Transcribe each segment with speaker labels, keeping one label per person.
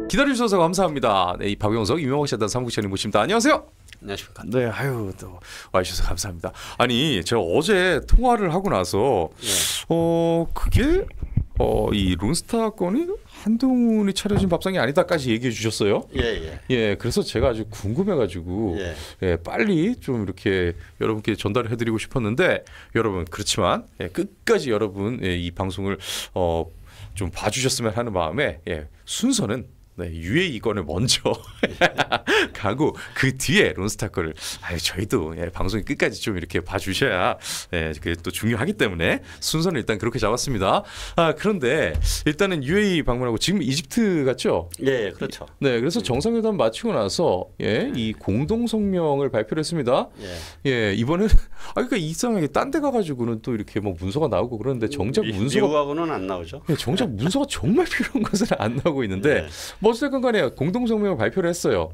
Speaker 1: 기다려주셔서 감사합니다. 네, 이 박영석 유명한 재단 사무국장님 모십니다. 안녕하세요.
Speaker 2: 안녕하십니까.
Speaker 1: 네, 아유 또 와주셔서 감사합니다. 아니 제가 어제 통화를 하고 나서 그게 이 론스타 건이 한동훈이 차려진 밥상이 아니다까지 얘기해 주셨어요. 예, 그래서 제가 아주 궁금해가지고 빨리 좀 이렇게 여러분께 전달을 해드리고 싶었는데 여러분 그렇지만 끝까지 여러분 이 방송을 좀 봐주셨으면 하는 마음에 순서는 UAE 건을 먼저 가고 그 뒤에 론스타 거를 저희도 방송이 끝까지 좀 이렇게 봐주셔야 그게 또 중요하기 때문에 순서는 일단 그렇게 잡았습니다. 그런데 일단은 UAE 방문하고 지금 이집트 갔죠?
Speaker 2: 예, 그렇죠.
Speaker 1: 네, 그래서 정상회담 마치고 나서 이 공동 성명을 발표를 했습니다. 이번에는 그러니까 이상하게 딴 데 가가지고는 또 이렇게 뭐 문서가 나오고 그러는데 정작 문서가
Speaker 2: 미국하고는 안 나오죠.
Speaker 1: 정작 문서가 정말 필요한 것은 안 나오고 있는데. 어쨌든 간에 공동성명을 발표를 했어요.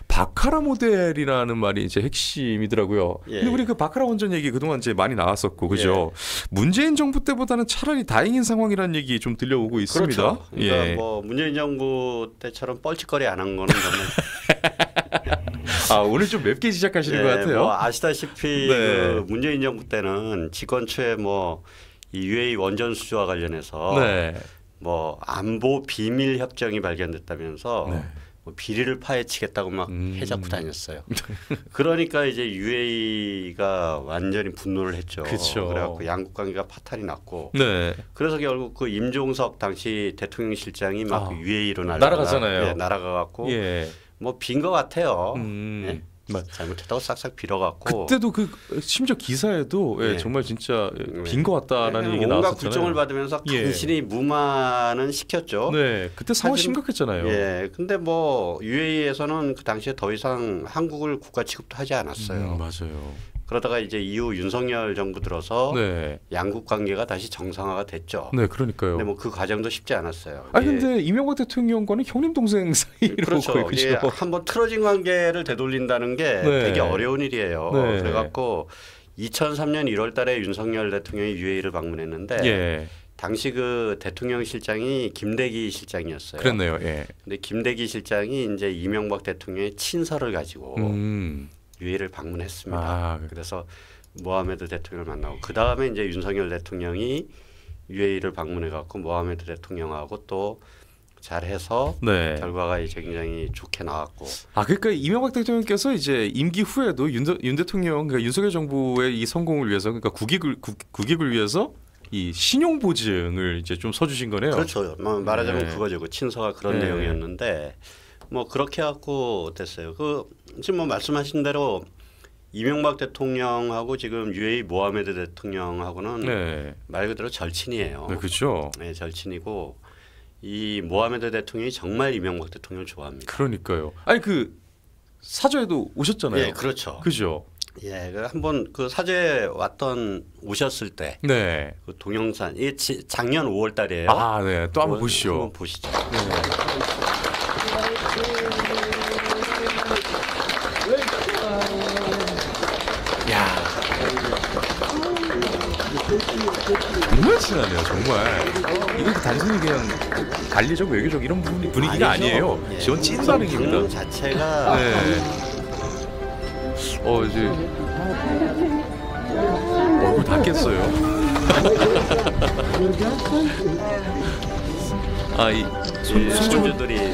Speaker 1: 바카라 모델이라는 말이 이제 핵심이더라고요. 근데 우리 그 바카라 원전 얘기 그동안 이제 많이 나왔었고, 그죠? 문재인 정부 때보다는 차라리 다행인 상황이라는 얘기 좀 들려오고 있습니다.
Speaker 2: 그렇죠. 그러니까 뭐 문재인 정부 때처럼 뻘짓거리 안 한 거는 정말.
Speaker 1: 오늘 좀 맵게 시작하시는 것 같아요.
Speaker 2: 뭐 아시다시피 그 문재인 정부 때는 집권 초에 뭐 이 UAE 원전 수주와 관련해서. 뭐 안보 비밀 협정이 발견됐다면서 뭐 비리를 파헤치겠다고 막 해잡고 다녔어요. 그러니까 이제 UAE가 완전히 분노를 했죠. 그래갖고 양국 관계가 파탄이 났고. 그래서 결국 그 임종석 당시 대통령 실장이 막 UAE로
Speaker 1: 날아가잖아요.
Speaker 2: 날아가갖고 뭐 빈 것 같아요. 잘못했다고 싹싹 빌어갖고
Speaker 1: 그때도 그 심지어 기사에도 정말 진짜 빈 것 같다라는 얘기 나왔었잖아요.
Speaker 2: 온갖 굴종을 받으면서 간신히 무마는 시켰죠.
Speaker 1: 그때 상황 심각했잖아요.
Speaker 2: 근데 뭐 UAE에서는 그 당시에 더 이상 한국을 국가 취급도 하지 않았어요.
Speaker 1: 맞아요.
Speaker 2: 그러다가 이제 이후 윤석열 정부 들어서 양국 관계가 다시 정상화가 됐죠.
Speaker 1: 그러니까요.
Speaker 2: 근데 뭐 그 과정도 쉽지 않았어요.
Speaker 1: 근데 이명박 대통령과는 형님 동생 사이로
Speaker 2: 그렇죠. 한번 틀어진 관계를 되돌린다는 게 되게 어려운 일이에요. 그래갖고 2003년 1월달에 윤석열 대통령이 UAE를 방문했는데 당시 그 대통령 실장이 김대기 실장이었어요.
Speaker 1: 그랬네요.
Speaker 2: 근데 김대기 실장이 이제 이명박 대통령의 친서를 가지고 UAE를 방문했습니다. 그래서 모하메드 대통령을 만나고 그 다음에 이제 윤석열 대통령이 UAE를 방문해갖고 모하메드 대통령하고 또 잘해서 결과가 이제 굉장히 좋게 나왔고.
Speaker 1: 그러니까 이명박 대통령께서 이제 임기 후에도 윤 대통령, 그러니까 윤석열 정부의 이 성공을 위해서, 그러니까 국익을 위해서 이 신용 보증을 이제 좀 서주신 거네요.
Speaker 2: 그렇죠. 말하자면 그거죠. 그 친서가 그런 내용이었는데. 뭐 그렇게 갖고 됐어요. 지금 뭐 말씀하신 대로 이명박 대통령하고 지금 UAE 모하메드 대통령하고는 말 그대로 절친이에요.
Speaker 1: 그렇죠.
Speaker 2: 절친이고 이 모하메드 대통령이 정말 이명박 대통령을 좋아합니다.
Speaker 1: 그러니까요. 그 사저에도 오셨잖아요.
Speaker 2: 그렇죠.
Speaker 1: 그죠.
Speaker 2: 한번 그 사저에 오셨을 때 그 동영상 작년 5월달이에요.
Speaker 1: 또 한번 보시죠.
Speaker 2: 한번 보시죠.
Speaker 1: 정말 친하네요. 정말 이건 단순히 그냥 관리적 외교적 이런 분위기가 아니에요. 전 찐 반응입니다.
Speaker 2: 자체가
Speaker 1: 이제 얼굴 다 깼어요. 이
Speaker 2: 손주들이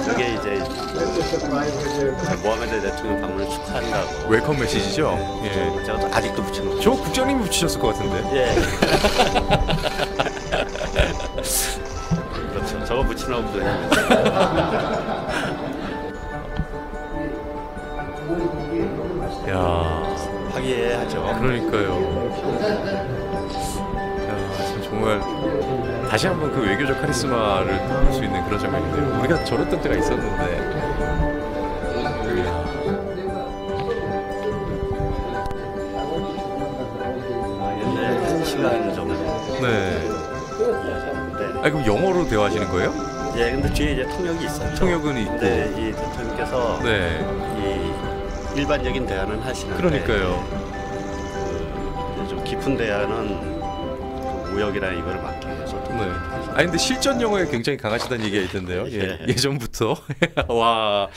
Speaker 2: 그게 이제 모하메드 대통령 방문을 축하한다고
Speaker 1: 웰컴 메시지죠.
Speaker 2: 제가 아직도 붙여놓고.
Speaker 1: 저 국장님이 붙이셨을 것 같은데.
Speaker 2: 그렇죠. 저거 붙여놓고. 화기애애하죠.
Speaker 1: 그러니까요. 정말 다시 한번 그 외교적 카리스마를 볼 수 있는 그런 장면인데요. 우리가 저랬던 때가 있었는데.
Speaker 2: 옛날에 1시간 정도 이야기하는데.
Speaker 1: 그럼 영어로 대화하시는 거예요?
Speaker 2: 근데 뒤에 이제 통역이 있었죠.
Speaker 1: 통역은 있고.
Speaker 2: 근데 이 대통령께서 이 일반적인 대화는 하시는데.
Speaker 1: 그러니까요.
Speaker 2: 좀 깊은 대화는 우역이나 이거를 맡기 위해서
Speaker 1: 아니 근데 실전 영어에 굉장히 강하시다는 얘기가 있던데요. 예전부터. 와.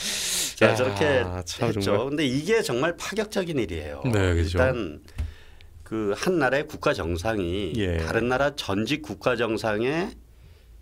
Speaker 2: 제가 저렇게 했죠. 정말. 근데 이게 정말 파격적인 일이에요.
Speaker 1: 네, 그렇죠.
Speaker 2: 일단 그 한 나라의 국가 정상이 다른 나라 전직 국가 정상의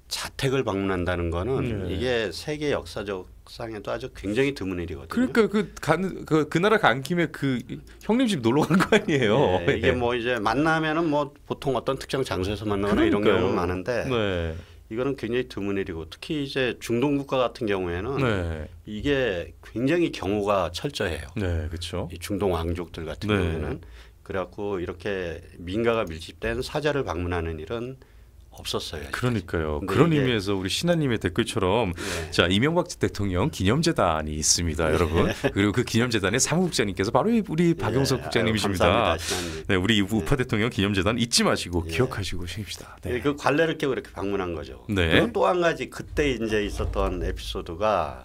Speaker 2: 자택을 방문한다는 거는 이게 세계 역사적 상에도 아주 굉장히 드문 일이거든요.
Speaker 1: 그러니까 그 나라 간 김에 그 형님 집 놀러 간 거 아니에요.
Speaker 2: 이게 뭐 이제 만나면은 뭐 보통 어떤 특정 장소에서 만나거나 이런 경우는 많은데 이거는 굉장히 드문 일이고 특히 이제 중동 국가 같은 경우에는 이게 굉장히 경호가 철저해요.
Speaker 1: 네, 그렇죠.
Speaker 2: 이 중동 왕족들 같은 경우에는 그래갖고 이렇게 민가가 밀집된 사자를 방문하는 일은 없었어요.
Speaker 1: 그러니까요. 그런 의미에서 우리 신하님의 댓글처럼 자 이명박 대통령 기념재단이 있습니다, 여러분. 그리고 그 기념재단의 사무국장님께서 바로 우리 박용석 국장님이십니다. 네, 우리 우파 대통령 기념재단 잊지 마시고 기억하시고 싶시다.
Speaker 2: 네. 그 관례를 깨고 이렇게 방문한 거죠. 그리고 또 한 가지 그때 이제 있었던 에피소드가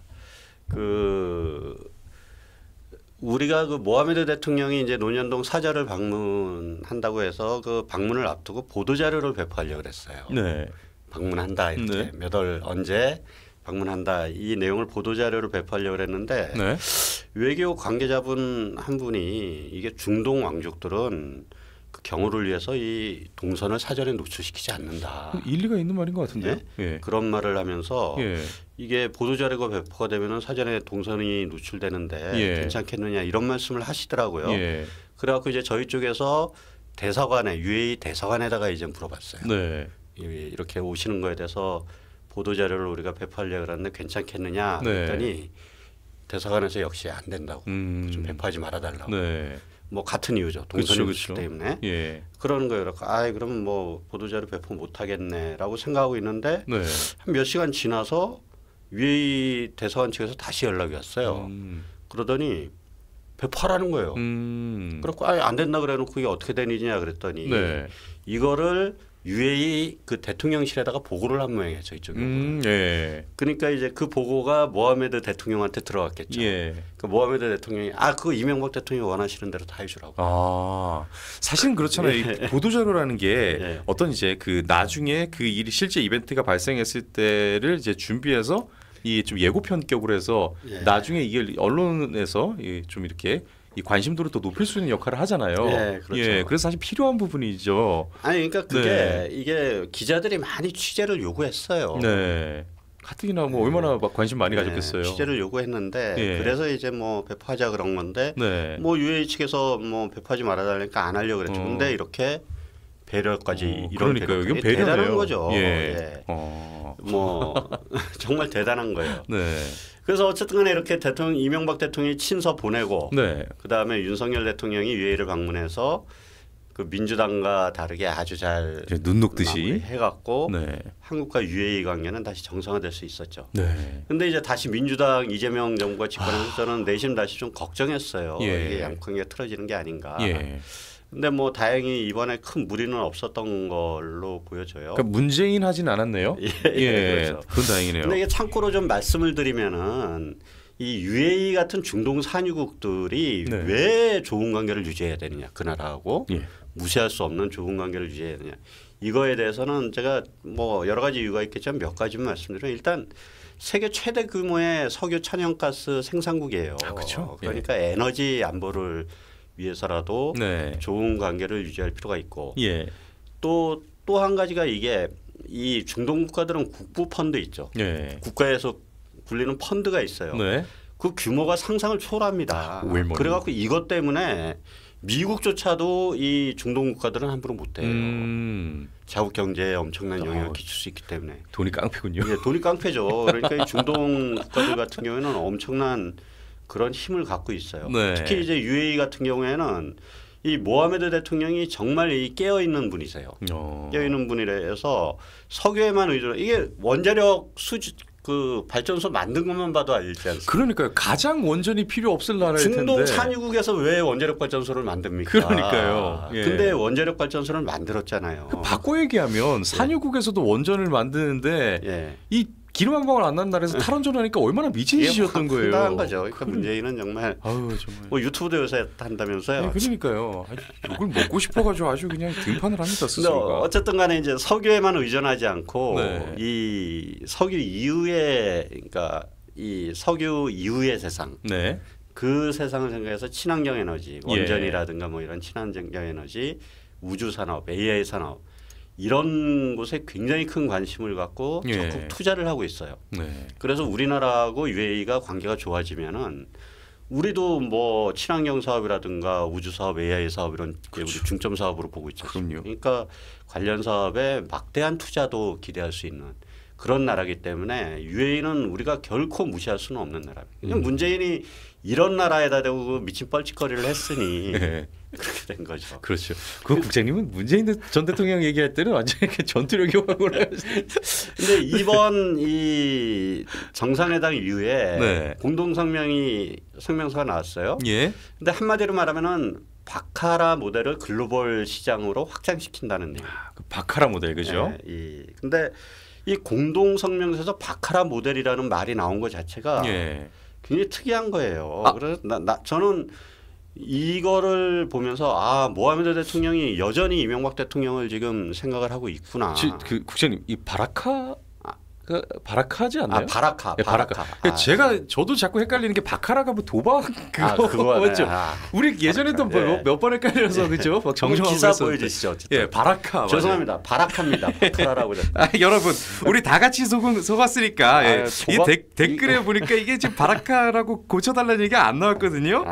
Speaker 2: 우리가 그 모하메드 대통령이 이제 논현동 사저를 방문한다고 해서 그 방문을 앞두고 보도 자료를 배포하려고 그랬어요. 방문한다 이렇게 몇 월 언제 방문한다 이 내용을 보도 자료를 배포하려고 그랬는데 외교 관계자분 한 분이 이게 중동 왕족들은 그 경호를 위해서 이 동선을 사전에 노출시키지 않는다.
Speaker 1: 일리가 있는 말인 것 같은데요.
Speaker 2: 그런 말을 하면서 이게 보도 자료가 배포가 되면은 사전에 동선이 노출되는데 괜찮겠느냐 이런 말씀을 하시더라고요. 그래갖고 이제 저희 쪽에서 대사관에 UAE 대사관에다가 이제 물어봤어요. 이렇게 오시는 거에 대해서 보도 자료를 우리가 배포하려고 그랬는데 괜찮겠느냐 그랬더니 대사관에서 역시 안 된다고 좀 배포하지 말아달라고. 뭐 같은 이유죠. 동선이 노출 때문에. 그러는 거예요. 그러면 뭐 보도자료 배포 못하겠네라고 생각하고 있는데 한 몇 시간 지나서 UAE 대사관 측에서 다시 연락이 왔어요. 그러더니 배포하라는 거예요. 그렇고 안 된다 그래놓고 이게 어떻게 된 일이냐 그랬더니 이거를 UAE 그 대통령실에다가 보고를 한 모양이에요. 저희쪽에. 그러니까 이제 그 보고가 모하메드 대통령한테 들어갔겠죠. 그 모하메드 대통령이 그거 이명박 대통령이 원하시는 대로 다 해주라고.
Speaker 1: 사실은 그렇잖아요. 이 보도자료라는 게 어떤 이제 그 나중에 그 일이 실제 이벤트가 발생했을 때를 이제 준비해서 이 좀 예고편격으로 해서 나중에 이게 언론에서 좀 이렇게 이 관심도를 또 높일 수 있는 역할을 하잖아요.
Speaker 2: 그렇죠.
Speaker 1: 그래서 사실 필요한 부분이죠.
Speaker 2: 그러니까 그게 이게 기자들이 많이 취재를 요구했어요.
Speaker 1: 가뜩이나 뭐 얼마나 관심 많이 가졌겠어요.
Speaker 2: 취재를 요구했는데 그래서 이제 뭐 배포하자 그런 건데 뭐 UAE 측에서 뭐 배포하지 말아달라니까 안 하려고 그랬죠. 근데 이렇게 배려까지 이런
Speaker 1: 그러니까요.
Speaker 2: 배려 대단한 거죠. 뭐 정말 대단한 거예요. 그래서 어쨌든 간에 이렇게 이명박 대통령이 친서 보내고 그다음에 윤석열 대통령이 UAE를 방문해서 그 민주당과 다르게 아주 잘
Speaker 1: 눈 녹듯이
Speaker 2: 해갖고 한국과 UAE 관계는 다시 정상화될 수 있었죠. 근데 이제 다시 민주당 이재명 정부가 집권해서 저는 내심 다시 좀 걱정했어요. 이게 양관계가 틀어지는 게 아닌가. 근데 뭐 다행히 이번에 큰 무리는 없었던 걸로 보여져요.
Speaker 1: 그러니까 문재인 하진 않았네요. 그렇죠. 그건 다행이네요.
Speaker 2: 근데 이게 참고로 좀 말씀을 드리면은 이 UAE 같은 중동 산유국들이 왜 좋은 관계를 유지해야 되느냐 그 나라하고 무시할 수 없는 좋은 관계를 유지해야 되느냐 이거에 대해서는 제가 뭐 여러 가지 이유가 있겠지만 몇 가지만 말씀드리면 일단 세계 최대 규모의 석유 천연가스 생산국이에요.
Speaker 1: 그렇죠.
Speaker 2: 그러니까 에너지 안보를 위해서라도 좋은 관계를 유지할 필요가 있고 또 한 가지가 이게 이 중동 국가들은 국부 펀드 있죠. 국가에서 굴리는 펀드가 있어요. 그 규모가 상상을 초월합니다. 그래갖고 이것 때문에 미국조차도 이 중동 국가들은 함부로 못해요. 자국 경제에 엄청난 영향을 끼칠 수 있기 때문에.
Speaker 1: 돈이 깡패군요.
Speaker 2: 돈이 깡패죠. 그러니까 이 중동 국가들 같은 경우에는 엄청난 그런 힘을 갖고 있어요. 특히 이제 UAE 같은 경우에는 이 모하메드 대통령이 정말 이 깨어 있는 분이세요. 깨어 있는 분이라서 석유에만 의존. 이게 원자력 그 발전소 만든 것만 봐도 알지 않습니까?
Speaker 1: 그러니까요. 가장 원전이 필요 없을 나라일 텐데.
Speaker 2: 중동 산유국에서 왜 원자력 발전소를 만듭니까?
Speaker 1: 그러니까요.
Speaker 2: 근데 원자력 발전소를 만들었잖아요.
Speaker 1: 바꿔 얘기하면 산유국에서도 원전을 만드는데 이 기름 한 방울 안 난 날에서 탈원전하니까 얼마나 미친 짓이었던 거예요.
Speaker 2: 황당한 거죠. 그러니까 문재인은 정말,
Speaker 1: 정말.
Speaker 2: 뭐 유튜브도 요새 한다면서요.
Speaker 1: 네, 그러니까요. 욕을 먹고 싶어가지고 아주 그냥 등판을 합니다 스스로가.
Speaker 2: 어쨌든 간에 이제 석유에만 의존하지 않고 이 석유 이후에, 그러니까 이 석유 이후의 세상, 그 세상을 생각해서 친환경 에너지, 원전이라든가 뭐 이런 친환경 에너지, 우주 산업, AI 산업 이런 곳에 굉장히 큰 관심을 갖고 적극 투자를 하고 있어요. 그래서 우리나라하고 UAE가 관계가 좋아지면은 우리도 뭐 친환경 사업이라든가 우주 사업, AI 사업 이런 우리 중점 사업으로 보고 있죠. 그러니까 관련 사업에 막대한 투자도 기대할 수 있는 그런 나라이기 때문에 UAE는 우리가 결코 무시할 수는 없는 나라입니다. 그냥 문재인이 이런 나라에다 대고 미친 뻘짓거리를 했으니 그렇게 된 거죠.
Speaker 1: 그렇죠. 그 국장님은 문재인 전 대통령 얘기할 때는 완전히 이렇게 전투력이 확 올라요.
Speaker 2: 근데 이번 이 정상회담 이후에 공동 성명서가 나왔어요. 근데 한마디로 말하면은 바카라 모델을 글로벌 시장으로 확장시킨다는 내용.
Speaker 1: 그 바카라 모델 그죠?
Speaker 2: 근데 이 공동 성명서에서 바카라 모델이라는 말이 나온 것 자체가 굉장히 특이한 거예요. 그래서 저는 이거를 보면서 모하메드 대통령이 여전히 이명박 대통령을 지금 생각을 하고 있구나.
Speaker 1: 그 국장님 이 바라카지 않나요?
Speaker 2: 바라카.
Speaker 1: 저도 자꾸 헷갈리는 게 바카라가 뭐 도박 그거 맞죠? 우리 예전에도 몇 번 헷갈려서 그죠?
Speaker 2: 정정하고 기사 보여주시죠.
Speaker 1: 바라카.
Speaker 2: 죄송합니다. 바라카입니다. 바카라라고.
Speaker 1: 여러분 우리 다 같이 속았으니까 이 댓글에 보니까 이게 지금 바라카라고 고쳐달라는 얘기가 안 나왔거든요.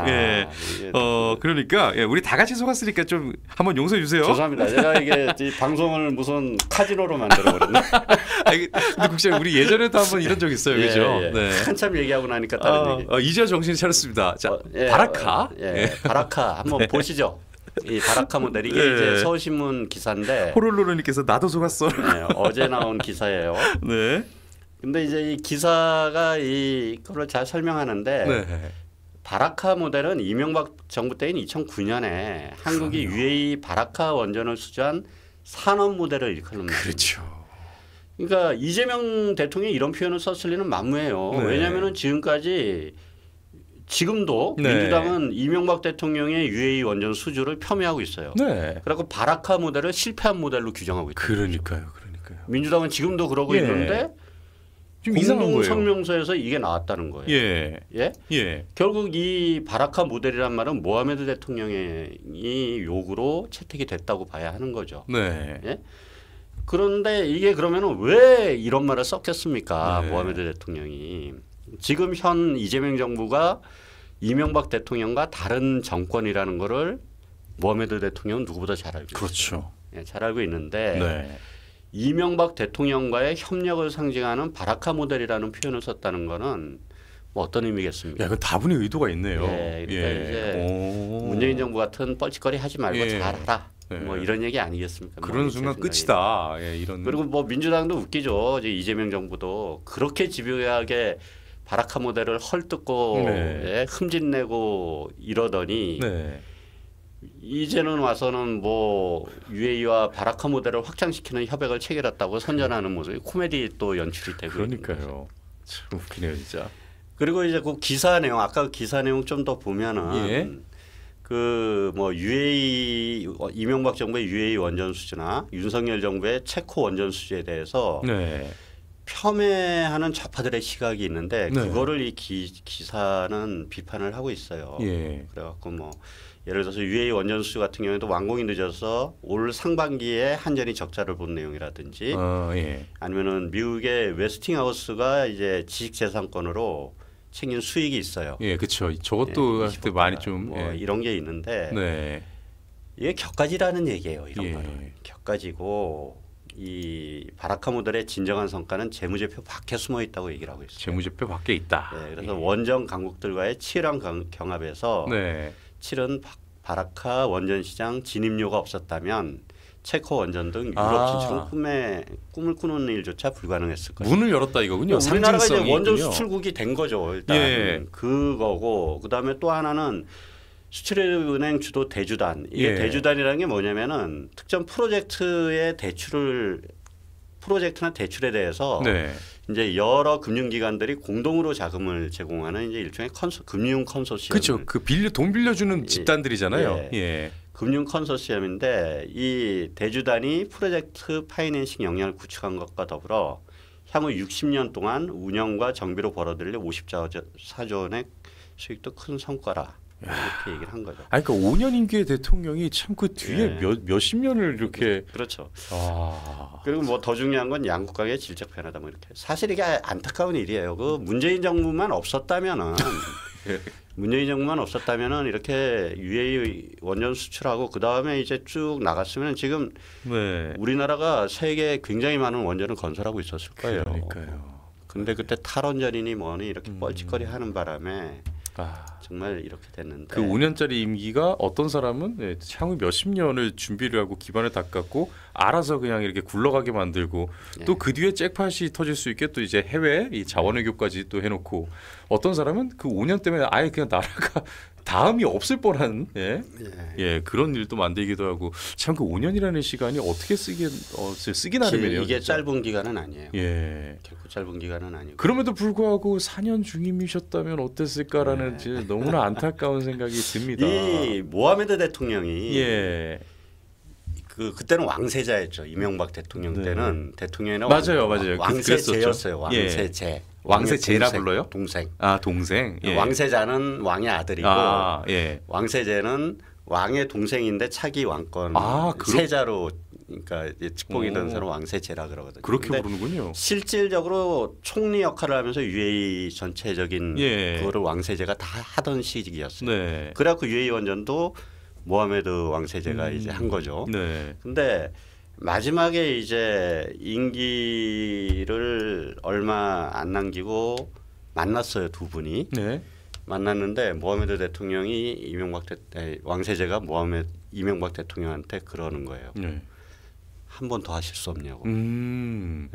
Speaker 1: 그러니까 우리 다 같이 속았으니까 좀 한번 용서해 주세요.
Speaker 2: 죄송합니다. 제가 이게 이 방송을 무슨 카지노로 만들어 버렸네.
Speaker 1: 근데 우리 예전에도 한번 이런 적 있어요, 그죠?
Speaker 2: 한참 얘기하고 나니까 다른 얘기.
Speaker 1: 이제 정신이 차렸습니다. 자, 바라카.
Speaker 2: 바라카 한번 보시죠. 이 바라카 모델 이게 이제 서울신문 기사인데.
Speaker 1: 호롤로로님께서 나도 속았어.
Speaker 2: 어제 나온 기사예요. 근데 이제 이 기사가 이거를 잘 설명하는데. 바라카 모델은 이명박 정부 때인 2009년에 한국이 UAE 바라카 원전을 수주한 산업 모델을 일컬는
Speaker 1: 그렇죠.
Speaker 2: 그러니까 이재명 대통령이 이런 표현을 썼을 리는 만무해요. 왜냐하면 지금도 민주당은 이명박 대통령의 UAE 원전 수주를 폄훼하고 있어요. 그리고 바라카 모델을 실패한 모델로 규정하고 있다.
Speaker 1: 그러니까요.
Speaker 2: 민주당은 지금도 그러고 있는데 공동 성명서에서 이게 나왔다는 거예요. 결국 이 바라카 모델이란 말은 모하메드 대통령의 요구로 채택이 됐다고 봐야 하는 거죠. 그런데 이게 그러면 왜 이런 말을 썼겠습니까? 모하메드 대통령이. 지금 현 이재명 정부가 이명박 대통령과 다른 정권이라는 거를 모하메드 대통령은 누구보다 잘 알고 있어요. 잘 알고 있는데 이명박 대통령과의 협력을 상징하는 바라카 모델이라는 표현을 썼다는 거는 뭐 어떤 의미겠습니까?
Speaker 1: 그 다분히 의도가 있네요.
Speaker 2: 그러니까 이제 문재인 정부 같은 뻘짓거리 하지 말고 잘하라. 뭐 이런 얘기 아니겠습니까?
Speaker 1: 그런 순간 끝이다. 이런.
Speaker 2: 그리고 뭐 민주당도 웃기죠. 이제 이재명 정부도 그렇게 집요하게 바라카 모델을 헐뜯고 흠집내고 이러더니 이제는 와서는 뭐 UAE와 바라카 모델을 확장시키는 협약을 체결했다고 선전하는 모습이 코미디 또 연출이 되고.
Speaker 1: 그러니까요. 참 웃기네요, 진짜.
Speaker 2: 그리고 이제 그 기사 내용, 아까 그 기사 내용 좀 더 보면은 그 뭐 UAE 이명박 정부의 UAE 원전 수주나 윤석열 정부의 체코 원전 수주에 대해서 폄훼하는 좌파들의 시각이 있는데 그거를 이 기사는 비판을 하고 있어요. 그래갖고 뭐 예를 들어서 UAE 원전 수주 같은 경우에도 완공이 늦어서 올 상반기에 한전이 적자를 본 내용이라든지 아니면은 미국의 웨스팅하우스가 이제 지식재산권으로 챙긴 수익이 있어요.
Speaker 1: 그렇죠. 저것도 많이 좀
Speaker 2: 뭐 이런 게 있는데 이게 격가지라는 얘기예요. 이런 말은 격가지고 이 바라카 모델의 진정한 성과는 재무제표 밖에 숨어 있다고 얘기를 하고 있어요.
Speaker 1: 재무제표 밖에 있다.
Speaker 2: 그래서 원전 강국들과의 치열한 경합에서 치른 바라카 원전 시장 진입료가 없었다면 체코 원전 등 유럽 진출은 꿈을 꾸는 일조차 불가능했을 거예요.
Speaker 1: 문을 열었다 이거군요.
Speaker 2: 우리나라가 이제 원전 수출국이 된 거죠. 일단 그거고 그다음에 또 하나는 수출은행 주도 대주단. 이게 대주단이라는 게 뭐냐면은 특정 프로젝트나 대출에 대해서 이제 여러 금융기관들이 공동으로 자금을 제공하는 이제 일종의 금융 컨소시엄.
Speaker 1: 그렇죠. 그 돈 빌려주는 집단들이잖아요. 예.
Speaker 2: 금융 컨소시엄인데 이 대주단이 프로젝트 파이낸싱 역량을 구축한 것과 더불어 향후 60년 동안 운영과 정비로 벌어들일 54조 원의 수익도 큰 성과라. 이렇게 얘기를 한 거죠.
Speaker 1: 아니, 그러니까 5년 임기의 대통령이 참 그 뒤에 몇십 년을 이렇게.
Speaker 2: 그렇죠. 그리고 뭐 더 중요한 건 양국 관계의 질적 변화다 뭐 이렇게. 사실 이게 안타까운 일이에요. 그 문재인 정부만 없었다면은 문재인 정부만 없었다면은 이렇게 UAE 원전 수출하고 그 다음에 이제 쭉 나갔으면 지금 우리나라가 세계에 굉장히 많은 원전을 건설하고 있었을 거예요.
Speaker 1: 그러니까요.
Speaker 2: 근데 그때 탈원전이니 뭐니 이렇게 뻘짓거리 하는 바람에 정말 이렇게 됐는데
Speaker 1: 그 5년짜리 임기가 어떤 사람은 향후 몇십 년을 준비를 하고 기반을 닦았고 알아서 그냥 이렇게 굴러가게 만들고 또 그 뒤에 잭팟이 터질 수 있게 또 이제 해외 이 자원외교까지 또 해놓고 어떤 사람은 그 5년 때문에 아예 그냥 나라가 다음이 없을 뻔한 그런 일도 만들기도 하고 참 그 5년이라는 시간이 어떻게 쓰기 나름이에요.
Speaker 2: 이게 진짜. 짧은 기간은 아니에요. 결코 짧은 기간은 아니고.
Speaker 1: 그럼에도 불구하고 4년 중임이셨다면 어땠을까라는 너무나 안타까운 생각이 듭니다.
Speaker 2: 이 모하메드 대통령이 그때는 왕세자였죠. 이명박 대통령 때는 대통령이나
Speaker 1: 맞아요.
Speaker 2: 왕세제였어요. 왕세제.
Speaker 1: 왕세제라 불러요?
Speaker 2: 동생.
Speaker 1: 동생.
Speaker 2: 왕세자는 왕의 아들이고 왕세제는 왕의 동생인데 차기 왕권 세자로 그러니까 직봉이 된 사람 왕세제라 그러거든요.
Speaker 1: 그렇게 부르는군요.
Speaker 2: 실질적으로 총리 역할을 하면서 UAE 전체적인 그거를 왕세제가 다 하던 시기였어요. 그래갖고 UAE 원전도 모하메드 왕세제가 이제 한 거죠. 근데 마지막에 이제 임기를 얼마 안 남기고 만났어요, 두 분이. 만났는데 모하메드 대통령이 왕세제가 이명박 대통령한테 그러는 거예요. 한 번 더 하실 수 없냐고. 한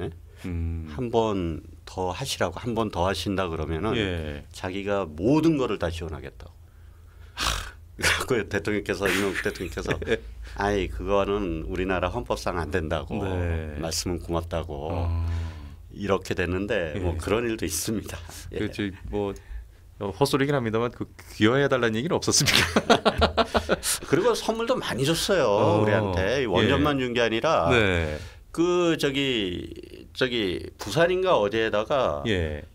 Speaker 2: 번 더 하시라고. 한 번 더 하신다 그러면은 자기가 모든 거를 다 지원하겠다고. 그 대통령께서 이명박 대통령께서 아이 그거는 우리나라 헌법상 안 된다고 말씀은 고맙다고 이렇게 됐는데 뭐 그런 일도 있습니다.
Speaker 1: 그렇죠. 뭐 헛소리긴 합니다만 그 귀화해달라는 얘기는 없었습니까?
Speaker 2: 그리고 선물도 많이 줬어요. 우리한테 원전만 준 게 아니라 그 저기 부산인가 어디에다가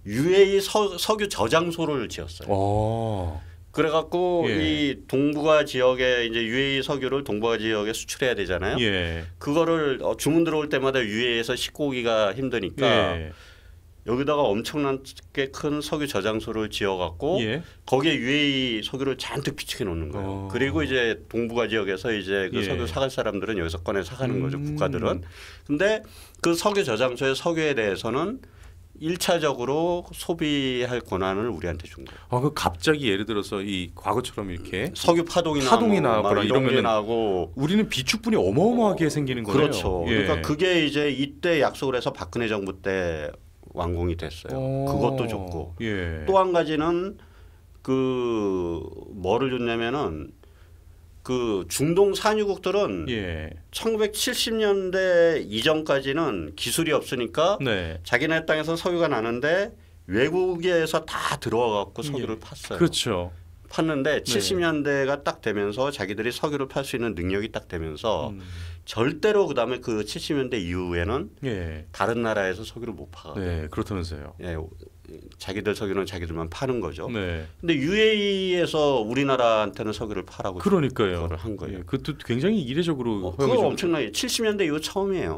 Speaker 2: UAE 석유 저장소를 지었어요. 그래갖고 이 동북아 지역에 이제 UAE 석유를 동북아 지역에 수출해야 되잖아요. 그거를 주문 들어올 때마다 UAE에서 싣고 오기가 힘드니까 여기다가 엄청나게 큰 석유 저장소를 지어갖고 거기에 UAE 석유를 잔뜩 비축해 놓는 거예요. 그리고 이제 동북아 지역에서 이제 그 석유 사갈 사람들은 여기서 꺼내 사가는 거죠. 국가들은. 근데 그 석유 저장소의 석유에 대해서는 1차적으로 소비할 권한을 우리한테 준 거예요.
Speaker 1: 그 갑자기 예를 들어서 이 과거처럼 이렇게
Speaker 2: 석유 파동이
Speaker 1: 나거나 이러면
Speaker 2: 나고
Speaker 1: 우리는 비축분이 어마어마하게 생기는 거예요.
Speaker 2: 그렇죠. 그러니까 그게 이제 이때 약속을 해서 박근혜 정부 때 완공이 됐어요. 그것도 줬고 또 한 가지는 그 뭐를 줬냐면은 그 중동 산유국들은 1970년대 이전까지는 기술이 없으니까 자기네 땅에서 석유가 나는데 외국에서 다 들어와 갖고 석유를 팠어요.
Speaker 1: 그렇죠.
Speaker 2: 팠는데 70년대가 딱 되면서 자기들이 석유를 팔 수 있는 능력이 딱 되면서 절대로 그다음에 그 70년대 이후에는 다른 나라에서 석유를 못 파.
Speaker 1: 그렇다면서요.
Speaker 2: 자기들 석유는 자기들만 파는 거죠. 근데 UAE에서 우리나라한테는 석유를 파라고
Speaker 1: 그러니까요.
Speaker 2: 그걸 한 거예요.
Speaker 1: 그것도 굉장히 이례적으로
Speaker 2: 그거 엄청나게 70년대 이후 처음이에요.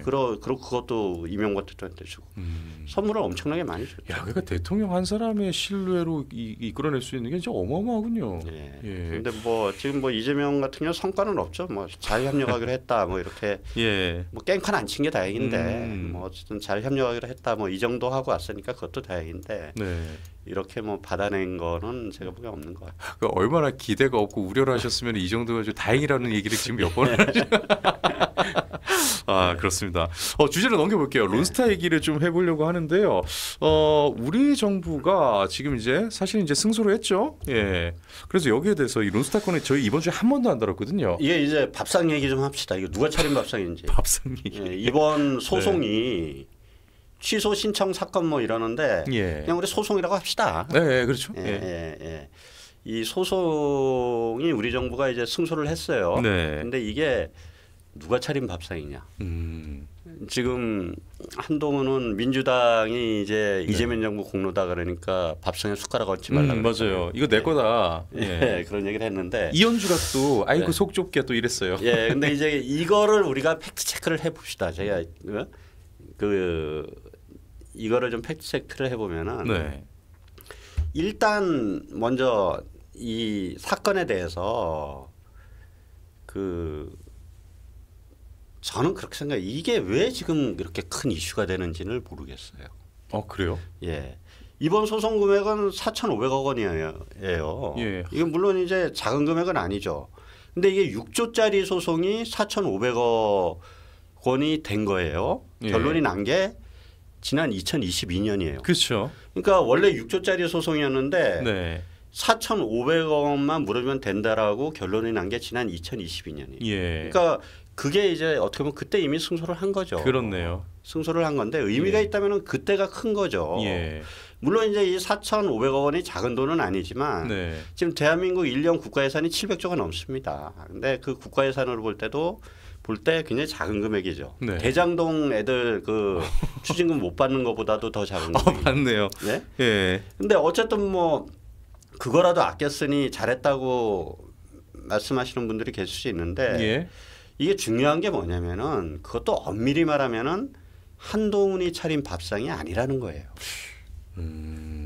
Speaker 2: 그리고 그것도 이명박 대통령한테 주고 선물을 엄청나게 많이 줬죠.
Speaker 1: 그러니까 대통령 한 사람의 신뢰로 이끌어낼 수 있는 게 진짜 어마어마하군요.
Speaker 2: 근데 뭐 지금 뭐 이재명 같은 경우 성과는 없죠. 뭐 잘 협력하기로 했다. 뭐 이렇게 뭐 깽판 안 친 게 다행인데 뭐 어쨌든 잘 협력하기로 했다. 뭐 이 정도 하고 왔으니까 그것도 다행인데 이렇게 뭐 받아낸 거는 제가 보기엔 없는 것 같아요.
Speaker 1: 그러니까 얼마나 기대가 없고 우려를 하셨으면 이 정도가 좀 다행이라는 얘기를 지금 몇 번을 하죠. 그렇습니다. 주제를 넘겨볼게요. 론스타 얘기를 좀 해보려고 하는데요. 우리 정부가 지금 이제 사실 이제 승소를 했죠. 그래서 여기에 대해서 이 론스타 건에 저희 이번 주에 한 번도 안 다뤘거든요.
Speaker 2: 이게 이제 밥상 얘기 좀 합시다. 이거 누가 차린 밥상인지.
Speaker 1: 밥상 얘기.
Speaker 2: 이번 소송이 취소 신청 사건 뭐 이러는데
Speaker 1: 예.
Speaker 2: 그냥 우리 소송이라고 합시다.
Speaker 1: 네, 그렇죠.
Speaker 2: 예, 예, 예. 이 소송이 우리 정부가 이제 승소를 했어요.
Speaker 1: 네.
Speaker 2: 근데 이게 누가 차린 밥상이냐? 지금 한동훈은 민주당이 이제
Speaker 1: 네.
Speaker 2: 이재명 정부 공로다 그러니까 밥상에 숟가락 얹지 말라고.
Speaker 1: 맞아요. 이거 내 거다.
Speaker 2: 예, 그런 얘기를 했는데
Speaker 1: 이현주가 또 아이고 속 좁게 또 이랬어요.
Speaker 2: 예, 근데 이제 이거를 우리가 팩트 체크를 해봅시다. 제가 이거를 좀 팩트 체크를 해보면은
Speaker 1: 네.
Speaker 2: 일단 먼저 이 사건에 대해서 저는 그렇게 생각해요. 이게 왜 지금 이렇게 큰 이슈가 되는지를 모르겠어요.
Speaker 1: 그래요?
Speaker 2: 예. 이번 소송 금액은 4,500억 원이에요.
Speaker 1: 예.
Speaker 2: 이게 물론 이제 작은 금액은 아니죠. 근데 이게 6조짜리 소송이 4,500억 원이 된 거예요.
Speaker 1: 예.
Speaker 2: 결론이 난 게 지난 2022년이에요.
Speaker 1: 그렇죠.
Speaker 2: 그러니까 원래 6조짜리 소송이었는데
Speaker 1: 네.
Speaker 2: 4,500억만 물으면 된다라고 결론이 난 게 지난 2022년이에요.
Speaker 1: 예.
Speaker 2: 그러니까 그게 이제 어떻게 보면 그때 이미 승소를 한 거죠.
Speaker 1: 그렇네요.
Speaker 2: 승소를 한 건데 의미가 있다면은 그때가 큰 거죠.
Speaker 1: 예.
Speaker 2: 물론 이제 이 4,500억 원이 작은 돈은 아니지만
Speaker 1: 네.
Speaker 2: 지금 대한민국 1년 국가 예산이 700조가 넘습니다. 근데 그 국가 예산으로 볼 때 굉장히 작은 금액이죠.
Speaker 1: 네.
Speaker 2: 대장동 애들 추징금 못 받는 것보다도 더 작은 금액.
Speaker 1: 맞네요.
Speaker 2: 네.
Speaker 1: 예.
Speaker 2: 근데 어쨌든 뭐 그거라도 아꼈으니 잘했다고 말씀하시는 분들이 계실 수 있는데
Speaker 1: 예.
Speaker 2: 이게 중요한 게 뭐냐면은 그것도 엄밀히 말하면은 한동훈이 차린 밥상이 아니라는 거예요.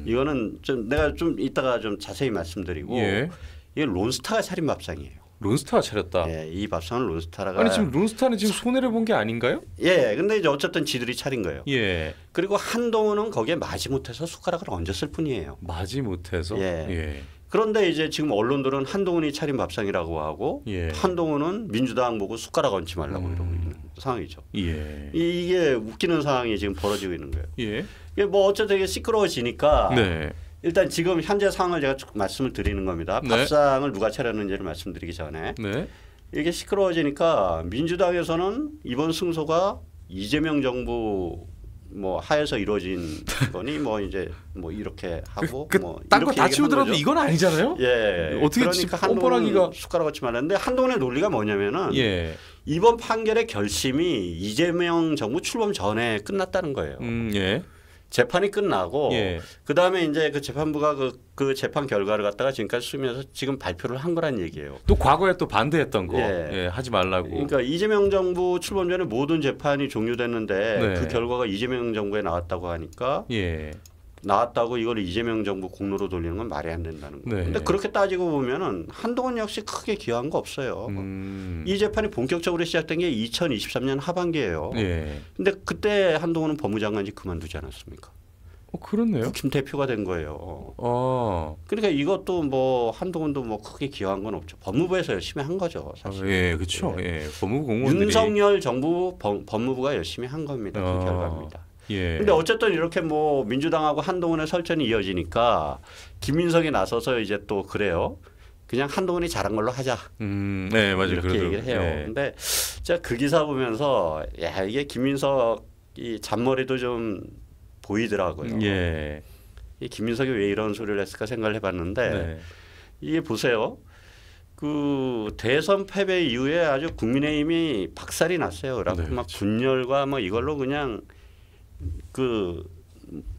Speaker 2: 이거는 좀 내가 좀 이따가 좀 자세히 말씀드리고
Speaker 1: 예.
Speaker 2: 이게 론스타가 차린 밥상이에요.
Speaker 1: 론스타가 차렸다.
Speaker 2: 예, 이 밥상은 론스타가
Speaker 1: 아니 지금 론스타는 지금 손해를 본 게 아닌가요?
Speaker 2: 예, 근데 이제 어쨌든 지들이 차린 거예요.
Speaker 1: 예.
Speaker 2: 그리고 한동훈은 거기에 마지못해서 숟가락을 얹었을 뿐이에요.
Speaker 1: 마지못해서.
Speaker 2: 예.
Speaker 1: 예.
Speaker 2: 그런데 이제 지금 언론들은 한동훈이 차린 밥상이라고 하고
Speaker 1: 예.
Speaker 2: 한동훈은 민주당 보고 숟가락 얹지 말라고 이러고 있는 상황이죠.
Speaker 1: 예.
Speaker 2: 이게 웃기는 상황이 지금 벌어지고 있는 거예요.
Speaker 1: 예.
Speaker 2: 이게 뭐 어쨌든 이게 시끄러워지니까
Speaker 1: 네.
Speaker 2: 일단 지금 현재 상황을 제가 쭉 말씀을 드리는 겁니다.
Speaker 1: 네.
Speaker 2: 밥상을 누가 차렸는지를 말씀드리기 전에
Speaker 1: 네.
Speaker 2: 이게 시끄러워지니까 민주당에서는 이번 승소가 이재명 정부 뭐 하에서 이루어진 거니 뭐 이제 뭐 이렇게 하고 뭐
Speaker 1: 딴 거
Speaker 2: 이렇게
Speaker 1: 다
Speaker 2: 얘기를
Speaker 1: 치우더라도
Speaker 2: 한 거죠.
Speaker 1: 이건 아니잖아요.
Speaker 2: 예.
Speaker 1: 어떻게
Speaker 2: 그러니까 한동훈
Speaker 1: 뻔뻔하기가.
Speaker 2: 숟가락 얹지 말았는데 한동훈의 논리가 뭐냐면은
Speaker 1: 예.
Speaker 2: 이번 판결의 결심이 이재명 정부 출범 전에 끝났다는 거예요.
Speaker 1: 예.
Speaker 2: 재판이 끝나고
Speaker 1: 예.
Speaker 2: 그다음에 이제 그 재판부가 그 재판 결과를 갖다가 지금까지 쓰면서 지금 발표를 한 거란 얘기예요.
Speaker 1: 또 과거에 또 반대했던 거.
Speaker 2: 예.
Speaker 1: 예. 하지 말라고.
Speaker 2: 그러니까 이재명 정부 출범 전에 모든 재판이 종료됐는데
Speaker 1: 네.
Speaker 2: 그 결과가 이재명 정부에 나왔다고 하니까
Speaker 1: 예.
Speaker 2: 나왔다고 이걸 이재명 정부 공로로 돌리는 건 말이 안 된다는 거예요.
Speaker 1: 네.
Speaker 2: 근데 그렇게 따지고 보면은 한동훈 역시 크게 기여한 거 없어요. 이 재판이 본격적으로 시작된 게 2023년 하반기예요.
Speaker 1: 예.
Speaker 2: 근데 그때 한동훈은 법무장관이 그만두지 않았습니까?
Speaker 1: 그렇네요.
Speaker 2: 김 대표가 된 거예요.
Speaker 1: 아.
Speaker 2: 그러니까 이것도 뭐 한동훈도 뭐 크게 기여한 건 없죠. 법무부에서 열심히 한 거죠, 사실.
Speaker 1: 예, 그렇죠. 예. 법무부 공무원들이.
Speaker 2: 윤석열 정부 법무부가 열심히 한 겁니다. 그 결과입니다.
Speaker 1: 예.
Speaker 2: 근데 어쨌든 이렇게 뭐 민주당하고 한동훈의 설전이 이어지니까 김민석이 나서서 이제 또 그래요. 그냥 한동훈이 잘한 걸로 하자.
Speaker 1: 네, 맞아요.
Speaker 2: 이렇게
Speaker 1: 그래도,
Speaker 2: 얘기를 해요.
Speaker 1: 예.
Speaker 2: 근데 제가 그 기사 보면서 야 이게 김민석이 잔머리도 좀 보이더라고요.
Speaker 1: 예.
Speaker 2: 이 김민석이 왜 이런 소리를 했을까 생각을 해봤는데
Speaker 1: 네.
Speaker 2: 이게 보세요. 그 대선 패배 이후에 아주 국민의힘이 박살이 났어요. 그래서
Speaker 1: 네,
Speaker 2: 막
Speaker 1: 그렇죠.
Speaker 2: 분열과 뭐 이걸로 그냥 그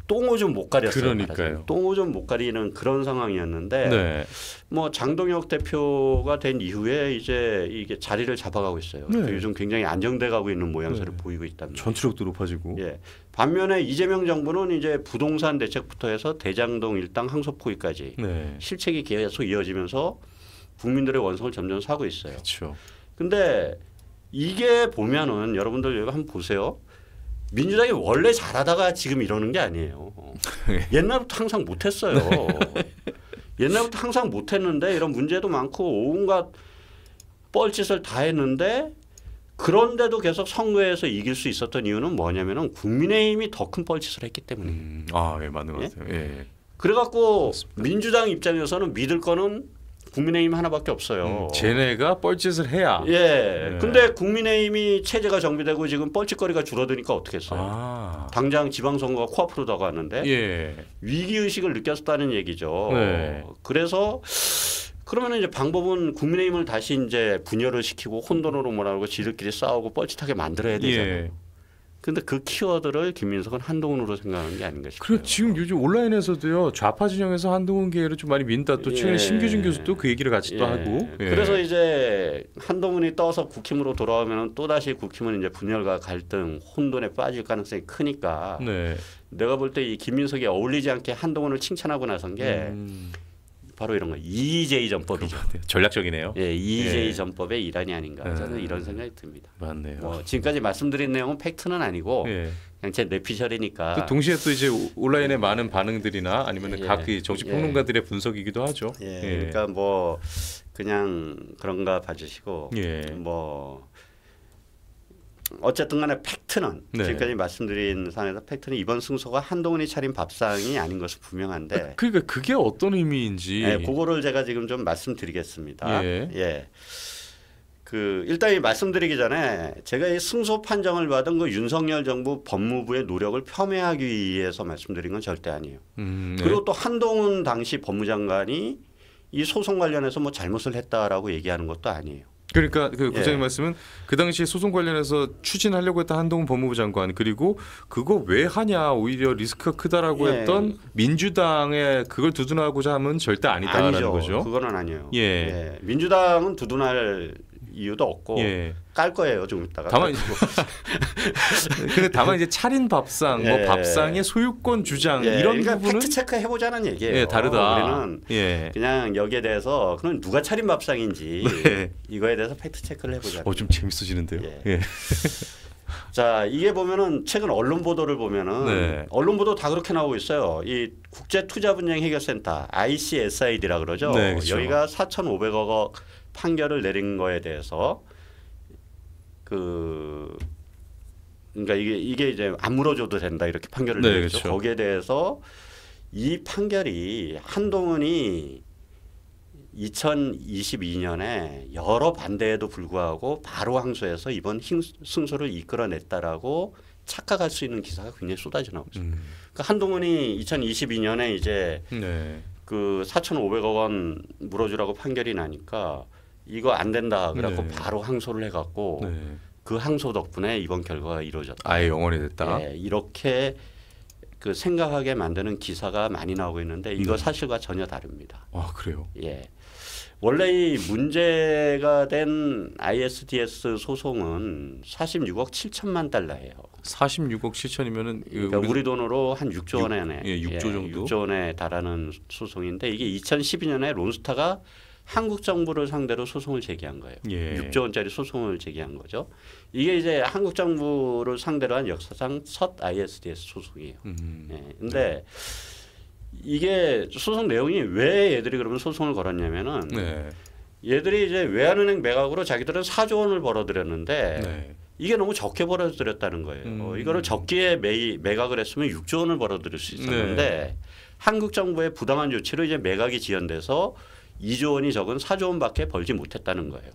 Speaker 2: 똥오줌 못 가렸어요.
Speaker 1: 그러니까요.
Speaker 2: 똥오줌 못 가리는 그런 상황이었는데
Speaker 1: 네.
Speaker 2: 뭐 장동혁 대표가 된 이후에 이제 이게 자리를 잡아가고 있어요.
Speaker 1: 네.
Speaker 2: 요즘 굉장히 안정돼가고 있는 모양새를
Speaker 1: 네.
Speaker 2: 보이고 있답니다.
Speaker 1: 전투력도 높아지고.
Speaker 2: 예. 반면에 이재명 정부는 이제 부동산 대책부터 해서 대장동 일당 항소포위까지
Speaker 1: 네.
Speaker 2: 실책이 계속 이어지면서 국민들의 원성을 점점 사고 있어요.
Speaker 1: 그렇죠.
Speaker 2: 근데 이게 보면은 여러분들 여기 한번 보세요. 민주당이 원래 잘하다가 지금 이러는 게 아니에요. 옛날부터 항상 못했어요. 옛날부터 항상 못했는데 이런 문제도 많고 온갖 뻘짓을 다 했는데 그런데도 계속 선거에서 이길 수 있었던 이유는 뭐냐면은 국민의힘이 더 큰 뻘짓을 했기 때문에.
Speaker 1: 아, 예, 맞는 것 같아요. 예.
Speaker 2: 그래갖고 민주당 입장에서는 믿을 거는 국민의힘 하나밖에 없어요.
Speaker 1: 쟤네가 뻘짓을 해야.
Speaker 2: 예. 근데 국민의힘이 체제가 정비되고 지금 뻘짓거리가 줄어드니까 어떻게 했어요? 당장 지방선거가 코앞으로 다가왔는데 위기의식을 느꼈다는 얘기죠. 그래서 그러면 이제 방법은 국민의힘을 다시 이제 분열을 시키고 혼돈으로 몰아오고 지들끼리 싸우고 뻘짓하게 만들어야 되잖아요. 근데 그 키워드를 김민석은 한동훈으로 생각하는 게 아닌가 싶어요.
Speaker 1: 그래 지금 요즘 온라인에서도요 좌파 진영에서 한동훈 계열을 좀 많이 민다. 또 최근에 신규진 교수도 그 얘기를 같이 또 하고.
Speaker 2: 그래서 이제 한동훈이 떠서 국힘으로 돌아오면 또 다시 국힘은 이제 분열과 갈등, 혼돈에 빠질 가능성이 크니까. 내가 볼 때 이 김민석이 어울리지 않게 한동훈을 칭찬하고 나선 게. 바로 이런 거 EJ 전법이죠.
Speaker 1: 전략적이네요.
Speaker 2: EJ 전법의 일환이 아닌가 저는 이런 생각이 듭니다.
Speaker 1: 맞네요.
Speaker 2: 지금까지 말씀드린 내용은 팩트는 아니고 그냥 제 뇌피셜이니까.
Speaker 1: 그 동시에 또 이제 온라인의 많은 반응들이나 아니면 각 정치 평론가들의 분석이기도 하죠.
Speaker 2: 그러니까 뭐 그냥 그런가 봐주시고 뭐. 어쨌든 간에 팩트는 지금까지 말씀드린 상황에서 팩트는 이번 승소가 한동훈이 차린 밥상이 아닌 것은 분명한데
Speaker 1: 그러니까 그게 어떤 의미인지
Speaker 2: 그거를 제가 지금 좀 말씀드리겠습니다. 그 일단 말씀드리기 전에 제가 이 승소 판정을 받은 그 윤석열 정부 법무부의 노력을 폄훼하기 위해서 말씀드린 건 절대 아니에요. 그리고 또 한동훈 당시 법무장관이 이 소송 관련해서 뭐 잘못을 했다라고 얘기하는 것도 아니에요.
Speaker 1: 그러니까 그 국장님 말씀은 그 당시에 소송 관련해서 추진하려고 했던 한동훈 법무부 장관 그리고 그거 왜 하냐 오히려 리스크가 크다라고 했던 민주당에 그걸 두둔하고자 하면 절대 아니다라는 거죠.
Speaker 2: 그거는 아니에요. 민주당은 두둔할 이유도 없고 깔 거예요 좀 이따가.
Speaker 1: 다만 근데 다만 이제 차린 밥상, 뭐 밥상의 소유권 주장 이런
Speaker 2: 그러니까
Speaker 1: 부분은
Speaker 2: 팩트 체크 해보자는 얘기예요.
Speaker 1: 다르다.
Speaker 2: 우리는 그냥 여기에 대해서 그럼 누가 차린 밥상인지 이거에 대해서 팩트 체크를 해보자.
Speaker 1: 좀 재밌어지는데요.
Speaker 2: 자 이게 보면은 최근 언론 보도를 보면은 언론 보도 다 그렇게 나오고 있어요. 이 국제투자분쟁해결센터 ICSID라 그러죠. 그렇죠. 여기가 4,500억 판결을 내린 거에 대해서 그러니까 이게 이제 안 물어줘도 된다 이렇게 판결을 내렸죠. 그렇죠. 거기에 대해서 이 판결이 한동훈이 2022년에 여러 반대에도 불구하고 바로 항소해서 이번 승소를 이끌어냈다라고 착각할 수 있는 기사가 굉장히 쏟아져 나오죠. 그러니까 한동훈이 2022년에 이제 그 4,500억 원 물어주라고 판결이 나니까 이거 안 된다 그래갖고 바로 항소를 해갖고 그 항소 덕분에 이번 결과가 이루어졌다.
Speaker 1: 아예 영원히 됐다.
Speaker 2: 이렇게 그 생각하게 만드는 기사가 많이 나오고 있는데 이거 사실과 전혀 다릅니다.
Speaker 1: 그래요?
Speaker 2: 원래 이 문제가 된 ISDS 소송은 46억 7천만 달러예요.
Speaker 1: 46억 7천이면은
Speaker 2: 그러니까 우리 돈으로 한 6조 원에
Speaker 1: 6조 정도
Speaker 2: 6조 원에 달하는 소송인데 이게 2012년에 론스타가 한국 정부를 상대로 소송을 제기한 거예요. 6조 원짜리 소송을 제기한 거죠. 이게 이제 한국 정부를 상대로 한 역사상 첫 ISDS 소송이에요. 근데 이게 소송 내용이 왜 얘들이 그러면 소송을 걸었냐면은 얘들이 이제 외환은행 매각으로 자기들은 4조 원을 벌어들였는데 이게 너무 적게 벌어들였다는 거예요. 이거를 적게 매각을 했으면 6조 원을 벌어들일 수 있었는데 한국 정부의 부당한 조치로 이제 매각이 지연돼서 2조 원이 적은 4조 원밖에 벌지 못했다는 거예요.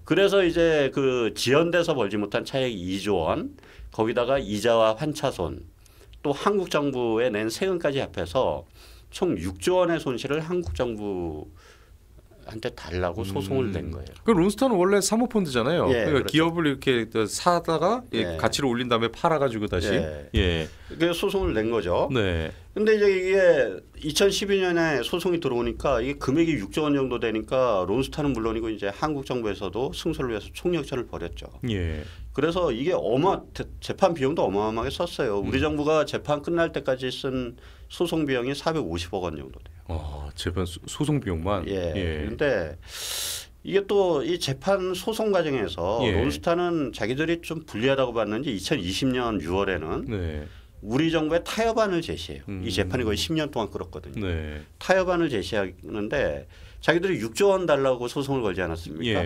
Speaker 2: 그래서 이제 그 지연돼서 벌지 못한 차액 2조 원 거기다가 이자와 환차손 또 한국 정부에 낸 세금까지 합해서 총 6조 원의 손실을 한국 정부한테 달라고 소송을 낸 거예요.
Speaker 1: 그 론스타는 원래 사모펀드잖아요. 그러니까
Speaker 2: 그렇죠.
Speaker 1: 기업을 이렇게 사다가 가치를 올린 다음에 팔아가지고 다시
Speaker 2: 그래서 소송을 낸 거죠. 근데 이제 이게 2012년에 소송이 들어오니까 이게 금액이 6조 원 정도 되니까 론스타는 물론이고 이제 한국 정부에서도 승소를 위해서 총력전을 벌였죠. 그래서 이게 재판 비용도 어마어마하게 썼어요. 우리 정부가 재판 끝날 때까지 쓴 소송 비용이 450억 원 정도 돼요.
Speaker 1: 재판 소송 비용만.
Speaker 2: 그런데 이게 또 이 재판 소송 과정에서 론스타는 자기들이 좀 불리하다고 봤는지 2020년 6월에는 우리 정부의 타협안을 제시해요. 이 재판이 거의 10년 동안 끌었거든요. 타협안을 제시하는데 자기들이 6조 원 달라고 소송을 걸지 않았습니까?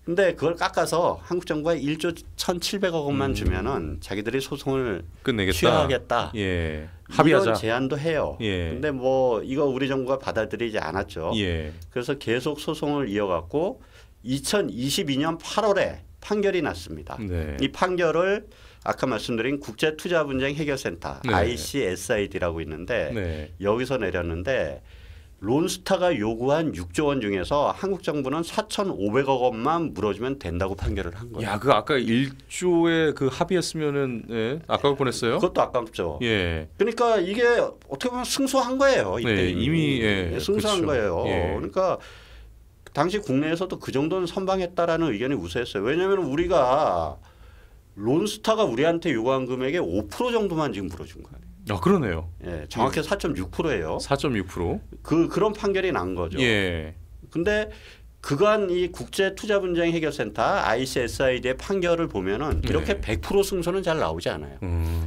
Speaker 2: 근데 그걸 깎아서 한국 정부가 1조 1,700억 원만 주면은 자기들이 소송을
Speaker 1: 끝내겠다.
Speaker 2: 취하하겠다.
Speaker 1: 예. 합의하자.
Speaker 2: 이런 제안도 해요.
Speaker 1: 예.
Speaker 2: 근데 뭐 이거 우리 정부가 받아들이지 않았죠.
Speaker 1: 예.
Speaker 2: 그래서 계속 소송을 이어갔고 2022년 8월에 판결이 났습니다.
Speaker 1: 네.
Speaker 2: 이 판결을 아까 말씀드린 국제투자분쟁 해결센터
Speaker 1: 네.
Speaker 2: ICSID라고 있는데
Speaker 1: 네.
Speaker 2: 여기서 내렸는데 론스타가 요구한 6조 원 중에서 한국 정부는 4,500억 원만 물어주면 된다고 판결을 한 거예요.
Speaker 1: 야, 그 아까 1조에 그 합의했으면은 예, 아까울 뻔했어요.
Speaker 2: 그것도 아깝죠.
Speaker 1: 예.
Speaker 2: 그러니까 이게 어떻게 보면 승소한 거예요. 이때
Speaker 1: 네, 이미 예,
Speaker 2: 승소한
Speaker 1: 그렇죠.
Speaker 2: 거예요.
Speaker 1: 예.
Speaker 2: 그러니까 당시 국내에서도 그 정도는 선방했다라는 의견이 우세했어요. 왜냐하면 우리가 론스타가 우리한테 요구한 금액의 5% 정도만 지금 물어준 거예요.
Speaker 1: 아, 그러네요.
Speaker 2: 예, 정확히 4.6%예요.
Speaker 1: 4.6%.
Speaker 2: 그런 판결이 난 거죠.
Speaker 1: 예.
Speaker 2: 근데 그간 이 국제투자분쟁 해결센터 ICSID의 판결을 보면은 이렇게
Speaker 1: 네.
Speaker 2: 100% 승소는 잘 나오지 않아요.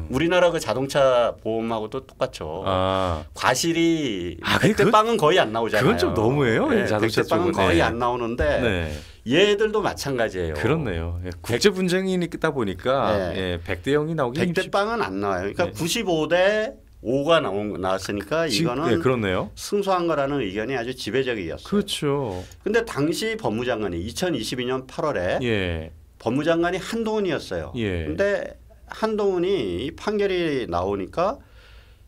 Speaker 2: 우리나라 그 자동차 보험하고도 똑같죠.
Speaker 1: 아.
Speaker 2: 과실이
Speaker 1: 그건-
Speaker 2: 100대빵은 거의 안 나오잖아요.
Speaker 1: 그건 좀 너무해요.
Speaker 2: 네,
Speaker 1: 이 자동차
Speaker 2: 100대빵은
Speaker 1: 쪽은.
Speaker 2: 거의
Speaker 1: 네.
Speaker 2: 안 나오는데
Speaker 1: 네.
Speaker 2: 얘들도 마찬가지예요.
Speaker 1: 그렇네요. 예, 국제 분쟁이니까 보니까
Speaker 2: 네.
Speaker 1: 예, 100대 0이 나오기
Speaker 2: 100대빵은 안 나와요. 그러니까
Speaker 1: 네.
Speaker 2: 95대 5가 나왔으니까 이거는
Speaker 1: 예, 그렇네요.
Speaker 2: 승소한 거라는 의견이 아주 지배적이었어요.
Speaker 1: 그렇죠.
Speaker 2: 근데 당시 법무장관이 2022년 8월에
Speaker 1: 예.
Speaker 2: 법무장관이 한동훈이었어요.
Speaker 1: 예.
Speaker 2: 근데 한동훈이 이 판결이 나오니까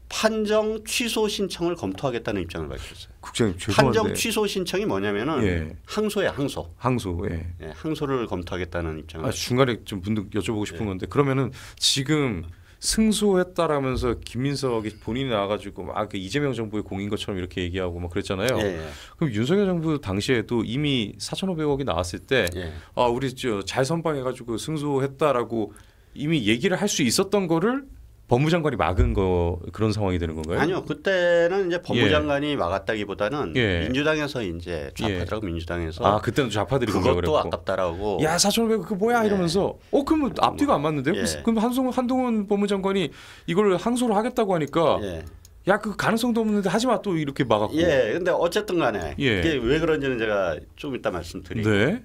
Speaker 2: 판정 취소 신청을 검토하겠다는 입장을 밝혔어요.
Speaker 1: 국장님 죄송한데
Speaker 2: 판정 취소 신청이 뭐냐면은
Speaker 1: 예.
Speaker 2: 항소야, 항소.
Speaker 1: 항소. 예.
Speaker 2: 예, 항소를 검토하겠다는 입장을.
Speaker 1: 아, 중간에 좀 문득 여쭤보고 싶은
Speaker 2: 예.
Speaker 1: 건데 그러면은 지금 승소했다라면서 김민석이 본인이 나와가지고 막 그 이재명 정부의 공인 것처럼 이렇게 얘기하고 막 그랬잖아요.
Speaker 2: 예, 예.
Speaker 1: 그럼 윤석열 정부 당시에도 이미 4,500억이 나왔을 때,
Speaker 2: 예.
Speaker 1: 아 우리 잘 선방해가지고 승소했다라고 이미 얘기를 할 수 있었던 거를 법무장관이 막은 거 그런 상황이 되는 건가요?
Speaker 2: 아니요, 그때는 이제 법무장관이 막았다기보다는
Speaker 1: 예.
Speaker 2: 민주당에서 이제 좌파들하고 민주당에서
Speaker 1: 아 그때는 좌파들이 공격을
Speaker 2: 그것도
Speaker 1: 했고.
Speaker 2: 아깝다라고.
Speaker 1: 야 4,500억 그 뭐야
Speaker 2: 네.
Speaker 1: 이러면서 그러면 앞뒤가 안 맞는데요?
Speaker 2: 예.
Speaker 1: 그럼 한동훈 법무장관이 이걸 항소를 하겠다고 하니까
Speaker 2: 예.
Speaker 1: 야 그 가능성도 없는데 하지 마 또 이렇게 막았고.
Speaker 2: 예, 근데 어쨌든 간에
Speaker 1: 예.
Speaker 2: 이게 왜 그런지는 제가 좀 이따 말씀드리고.
Speaker 1: 네.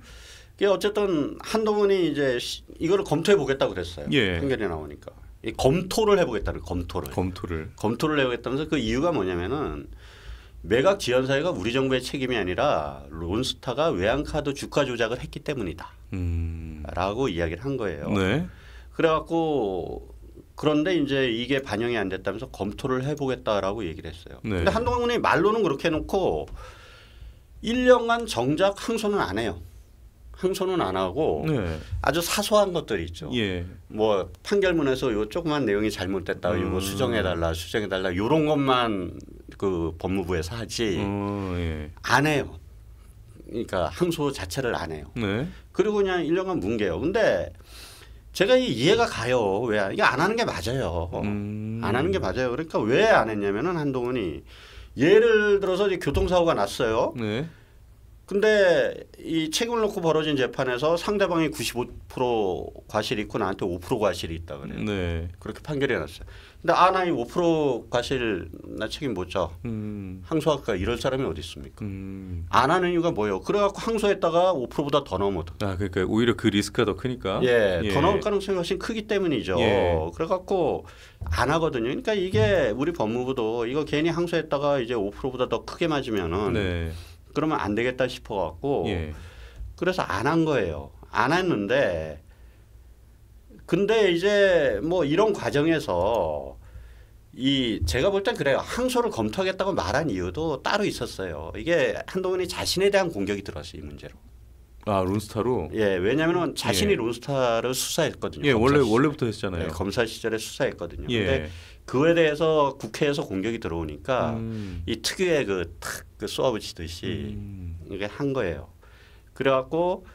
Speaker 2: 이게 어쨌든 한동훈이 이제 이거를 검토해 보겠다고 그랬어요.
Speaker 1: 예.
Speaker 2: 판결이 나오니까. 이 검토를 해보겠다는 검토를 해보겠다면서 그 이유가 뭐냐면은 매각 지원사회가 우리 정부의 책임이 아니라 론스타가 외환카드 주가 조작을 했기 때문이다. 라고 이야기를 한 거예요.
Speaker 1: 네.
Speaker 2: 그래갖고 그런데 이제 이게 반영이 안 됐다면서 검토를 해보겠다라고 얘기를 했어요.
Speaker 1: 네.
Speaker 2: 근데 한동훈이 말로는 그렇게 해놓고 1년간 정작 항소는 안 해요. 항소는 안 하고
Speaker 1: 네.
Speaker 2: 아주 사소한 것들이 있죠.
Speaker 1: 예.
Speaker 2: 뭐 판결문에서 요 조그만 내용이 잘못됐다, 이거 수정해달라, 이런 것만 그 법무부에서 하지
Speaker 1: 예.
Speaker 2: 안 해요. 그러니까 항소 자체를 안 해요.
Speaker 1: 네.
Speaker 2: 그리고 그냥 1년간 뭉개요. 근데 제가 이해가 가요. 왜 이게 안 하는 게 맞아요. 안 하는 게 맞아요. 그러니까 왜 안 했냐면은 한동훈이 예를 들어서 이제 교통사고가 났어요.
Speaker 1: 네.
Speaker 2: 근데 이 책임을 놓고 벌어진 재판에서 상대방이 95% 과실이 있고 나한테 5% 과실이 있다 그래요.
Speaker 1: 네.
Speaker 2: 그렇게 판결이 났어요. 근데 나 이 5% 과실 나 책임 못 져. 항소할까 이럴 사람이 어디 있습니까? 안 하는 이유가 뭐예요? 그래갖고 항소했다가 5%보다 더 넘어.
Speaker 1: 아 그러니까 오히려 그 리스크가 더 크니까.
Speaker 2: 예, 더 나올 가능성이 훨씬 크기 때문이죠.
Speaker 1: 예.
Speaker 2: 그래갖고 안 하거든요. 그러니까 이게 우리 법무부도 이거 괜히 항소했다가 이제 5%보다 더 크게 맞으면은
Speaker 1: 네.
Speaker 2: 그러면 안 되겠다 싶어갖고
Speaker 1: 예.
Speaker 2: 그래서 안 한 거예요. 안 했는데 근데 이제 뭐 이런 과정에서 제가 볼 땐 그래요. 항소를 검토하겠다고 말한 이유도 따로 있었어요. 이게 한동훈이 자신에 대한 공격이 들어왔어요. 이 문제로.
Speaker 1: 아 론스타로.
Speaker 2: 예, 왜냐하면 자신이
Speaker 1: 예.
Speaker 2: 론스타를 수사했거든요.
Speaker 1: 예,
Speaker 2: 검사
Speaker 1: 원래부터 했잖아요.
Speaker 2: 네, 검사 시절에 수사했거든요.
Speaker 1: 예.
Speaker 2: 근데 그에 대해서 국회에서 공격이 들어오니까 이 특유의 그 쏘아붙이듯이 이게 한 거예요. 그래갖고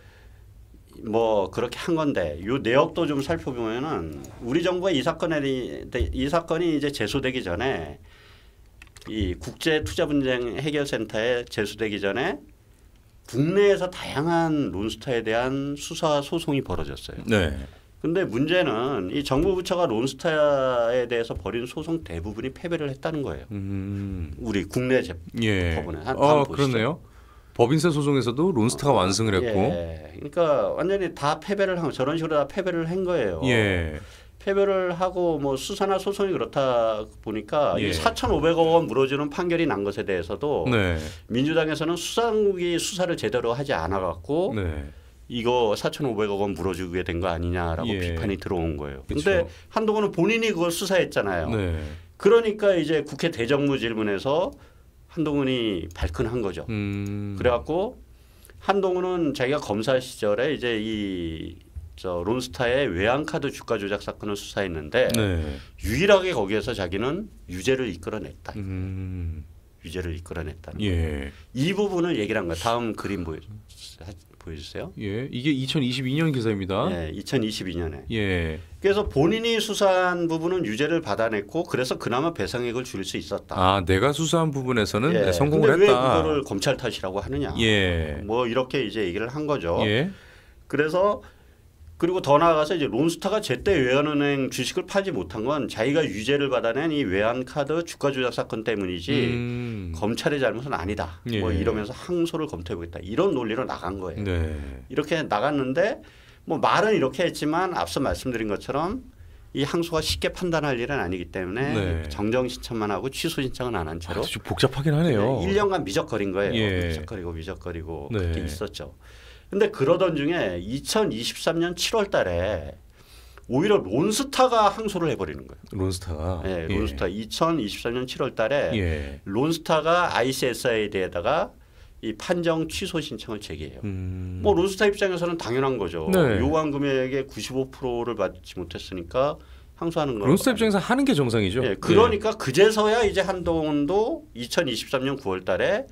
Speaker 2: 뭐 그렇게 한 건데 요 내역도 좀 살펴보면은 우리 정부가 이 사건이 이제 제소되기 전에 이 국제투자분쟁 해결센터에 제소되기 전에 국내에서 다양한 론스타에 대한 수사 소송이 벌어졌어요.
Speaker 1: 네.
Speaker 2: 근데 문제는 이 정부 부처가 론스타에 대해서 벌인 소송 대부분이 패배를 했다는 거예요. 우리 국내
Speaker 1: 예.
Speaker 2: 법원에
Speaker 1: 그렇네요. 법인세 소송에서도 론스타가 완승을 했고.
Speaker 2: 예. 그러니까 완전히 다 패배를 한 저런 식으로 다 패배를 한 거예요.
Speaker 1: 예.
Speaker 2: 패배를 하고 뭐 수사나 소송이 그렇다 보니까 이 4,500억 원 물어주는 판결이 난 것에 대해서도 민주당에서는 수사당국이 수사를 제대로 하지 않아 갖고 이거 4,500억 원 물어주게 된 거 아니냐라고 비판이 들어온 거예요. 그런데 한동훈은 본인이 그걸 수사했잖아요. 그러니까 이제 국회 대정부 질문에서 한동훈이 발끈한 거죠. 그래갖고 한동훈은 자기가 검사 시절에 이제 론스타의 외환카드 주가 조작 사건을 수사했는데 유일하게 거기에서 자기는 유죄를 이끌어냈다. 유죄를 이끌어냈다. 이 부분을 얘기를 한 거예요. 다음 그림 보여주세요.
Speaker 1: 예, 이게 2022년 기사입니다.
Speaker 2: 네, 2022년에. 그래서 본인이 수사한 부분은 유죄를 받아냈고 그래서 그나마 배상액을 줄 수 있었다.
Speaker 1: 아, 내가 수사한 부분에서는 성공을 했다.
Speaker 2: 왜 그거를 검찰 탓이라고 하느냐. 뭐 이렇게 이제 얘기를 한 거죠. 그래서 그리고 더 나아가서 이제 론스타가 제때 외환은행 주식을 팔지 못한 건 자기가 유죄를 받아낸 이 외환카드 주가 조작 사건 때문이지 검찰의 잘못은 아니다. 뭐 이러면서 항소를 검토해보겠다. 이런 논리로 나간 거예요. 이렇게 나갔는데 뭐 말은 이렇게 했지만 앞서 말씀드린 것처럼 이 항소가 쉽게 판단할 일은 아니기 때문에 정정 신청만 하고 취소 신청은 안 한 채로
Speaker 1: 좀 복잡하긴 하네요.
Speaker 2: 1년간 미적거린 거예요. 미적거리고 그렇게 있었죠. 근데 그러던 중에 2023년 7월 달에 오히려 론스타가 항소를 해버리는 거예요.
Speaker 1: 론스타가?
Speaker 2: 네. 론스타 2023년 7월 달에 론스타가 ICSID에다가 이 판정 취소 신청을 제기해요. 뭐 론스타 입장에서는 당연한 거죠. 요구한 금액의 95%를 받지 못했으니까 항소하는 거예요.
Speaker 1: 론스타 입장에서 하는 게 정상이죠.
Speaker 2: 그러니까 그제서야 이제 한동훈도 2023년 9월 달에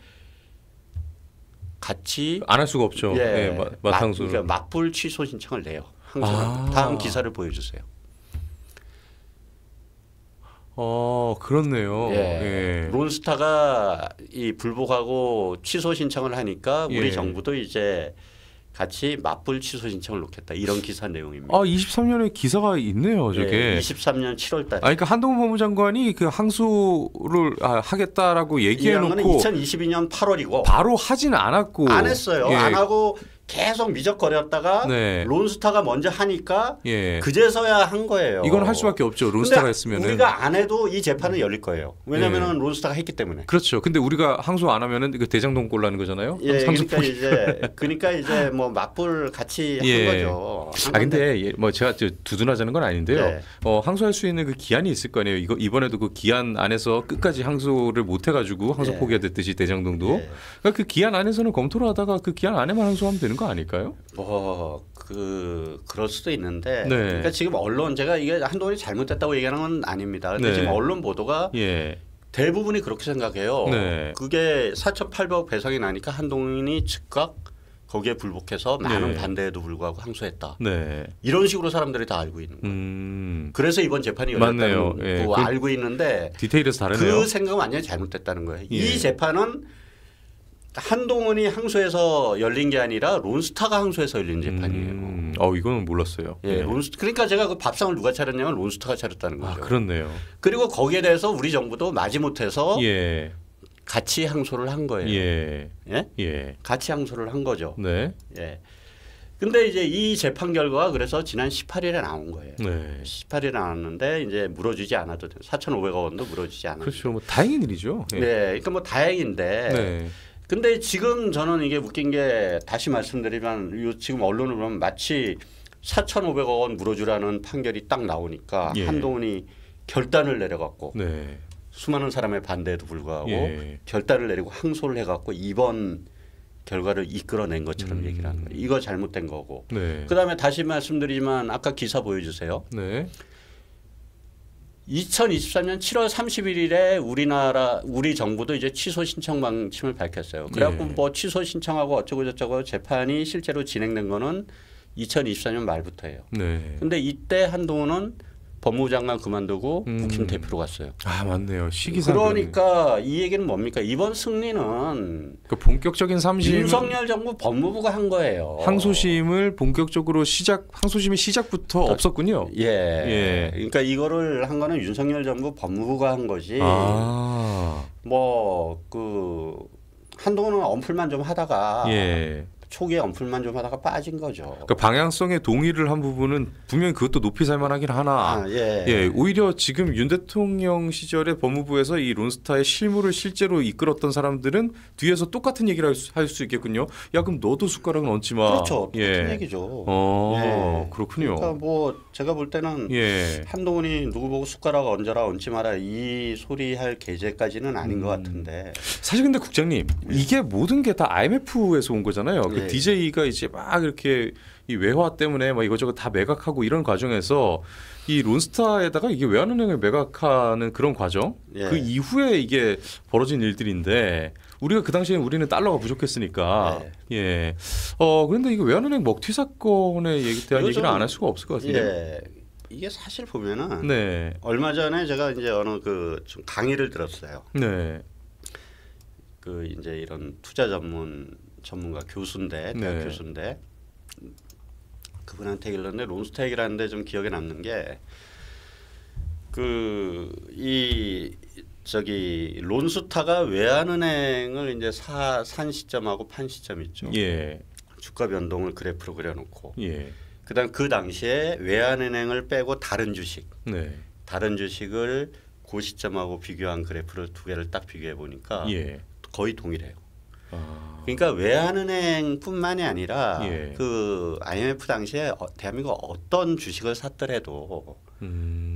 Speaker 2: 같이
Speaker 1: 안 할 수가 없죠. 맞항소.
Speaker 2: 그러니까 맞불 취소 신청을 내요. 다음 기사를 보여주세요.
Speaker 1: 그렇네요.
Speaker 2: 론스타가 이 불복하고 취소 신청을 하니까 우리 정부도 이제 같이 맞불 취소 신청을 놓겠다. 이런 기사 내용입니다.
Speaker 1: 23년에 기사가 있네요, 저게.
Speaker 2: 23년 7월 달에.
Speaker 1: 그러니까 한동훈 법무장관이 그 항소를 하겠다라고 얘기해놓고
Speaker 2: 2022년 8월이고
Speaker 1: 바로 하지는 않았고
Speaker 2: 안 했어요. 안 하고 계속 미적거렸다가 론스타가 먼저 하니까 그제서야 한 거예요.
Speaker 1: 이건 할 수밖에 없죠. 론스타가 했으면은.
Speaker 2: 우리가 안 해도 이 재판은 열릴 거예요. 왜냐하면 론스타가 했기 때문에.
Speaker 1: 그렇죠. 근데 우리가 항소 안 하면은 그 대장동 꼴라는 거잖아요.
Speaker 2: 그러니까 이제 뭐 맞불 같이 한 거죠.
Speaker 1: 근데 뭐 제가 두둔하자는 건 아닌데요. 항소할 수 있는 그 기한이 있을 거 아니에요. 이번에도 그 기한 안에서 끝까지 항소를 못 해가지고 항소 포기가 됐듯이 대장동도. 그러니까 그 기한 안에서는 검토를 하다가 그 기한 안에만 항소하면 되는 거 아닐까요?
Speaker 2: 그럴 수도 있는데 그러니까 지금 언론 제가 이게 한동훈이 잘못됐다고 얘기하는 건 아닙니다. 근데 지금 언론 보도가 대부분이 그렇게 생각해요. 그게 4,800억 배상이 나니까 한동훈이 즉각 거기에 불복해서 많은 반대에도 불구하고 항소했다. 이런 식으로 사람들이 다 알고 있는 거예요. 그래서 이번 재판이 열렸다는 거 알고 있는데
Speaker 1: 디테일에서 다르네요.
Speaker 2: 그 생각은 완전히 잘못됐다는 거예요. 이 재판은 한동훈이 항소해서 열린 게 아니라 론스타가 항소해서 열린 재판이에요.
Speaker 1: 이거는 몰랐어요.
Speaker 2: 그러니까 제가 그 밥상을 누가 차렸냐면 론스타가 차렸다는 거죠.
Speaker 1: 그렇네요.
Speaker 2: 그리고 거기에 대해서 우리 정부도 마지못해서 같이 항소를 한 거예요. 같이 항소를 한 거죠. 근데 이제 이 재판 결과가 그래서 지난 18일에 나온 거예요. 18일에 나왔는데 이제 물어주지 않아도 돼요. 4,500억 원도 물어주지 않아도.
Speaker 1: 그렇죠. 뭐 다행인 일이죠.
Speaker 2: 그러니까 뭐 다행인데. 근데 지금 저는 이게 웃긴 게 다시 말씀드리면 지금 언론을 보면 마치 4,500억 원 물어주라는 판결이 딱 나오니까 한동훈이 결단을 내려갖고 수많은 사람의 반대에도 불구하고 결단을 내리고 항소를 해갖고 이번 결과를 이끌어낸 것처럼 얘기를 하는 거예요. 이거 잘못된 거고. 그다음에 다시 말씀드리지만 아까 기사 보여주세요. 2023년 7월 31일에 우리 정부도 이제 취소 신청 방침을 밝혔어요. 그래갖고 뭐 취소 신청하고 어쩌고 저쩌고 재판이 실제로 진행된 거는 2024년 말부터예요. 근데 이때 한동훈은 법무부 장관 그만두고 국힘 대표로 갔어요.
Speaker 1: 맞네요. 시기상.
Speaker 2: 그러니까 이 얘기는 뭡니까? 이번 승리는
Speaker 1: 그 본격적인 삼심
Speaker 2: 윤석열 정부 법무부가 한 거예요.
Speaker 1: 항소심을 본격적으로 항소심의 시작부터 없었군요.
Speaker 2: 그러니까 이거를 한 거는 윤석열 정부 법무부가 한 거지. 한동훈은 언플만 좀 하다가
Speaker 1: 예.
Speaker 2: 초기에 언플만 좀 하다가 빠진 거죠.
Speaker 1: 그러니까 방향성에 동의를 한 부분은 분명히 그것도 높이 살만하긴 하나 예, 오히려 지금 윤 대통령 시절에 법무부에서 이 론스타의 실무를 실제로 이끌었던 사람들은 뒤에서 똑같은 얘기를 할 수 있겠군요. 야 그럼 너도 숟가락은 얹지 마.
Speaker 2: 그렇죠. 똑같은 얘기죠.
Speaker 1: 예. 그렇군요.
Speaker 2: 그러니까 뭐 제가 볼 때는 한동훈이 누구 보고 숟가락 얹어라 얹지 마라 이 소리 할 계제까지는 아닌 것 같은데.
Speaker 1: 사실 근데 국장님 이게 모든 게 다 IMF에서 온 거잖아요. 그 DJ가 이제 막 이렇게 이 외화 때문에 막 이것저것 다 매각하고 이런 과정에서 이 론스타에다가 이게 외환은행을 매각하는 그런 과정 그 이후에 이게 벌어진 일들인데 우리가 그 당시에 우리는 달러가 부족했으니까 그런데 이게 외환은행 먹튀 사건에 대한 얘기는 안 할 수가 없을 것 같은데
Speaker 2: 이게 사실 보면은 얼마 전에 제가 이제 어느 그 좀 강의를 들었어요. 그 이제 이런 투자 전문가 교수인데 대학 교수인데 그분한테 얘기했는데 론스타 얘기를 하는데 좀 기억에 남는 게 이 저기 론스타가 외환은행을 이제 산 시점하고 판 시점 있죠. 주가 변동을 그래프로 그려놓고 그다음 그 당시에 외환은행을 빼고 다른 주식 다른 주식을 그 시점하고 비교한 그래프를 두 개를 딱 비교해 보니까 거의 동일해요. 그러니까 외환은행뿐만이 아니라 그 IMF 당시에 대한민국 어떤 주식을 샀더라도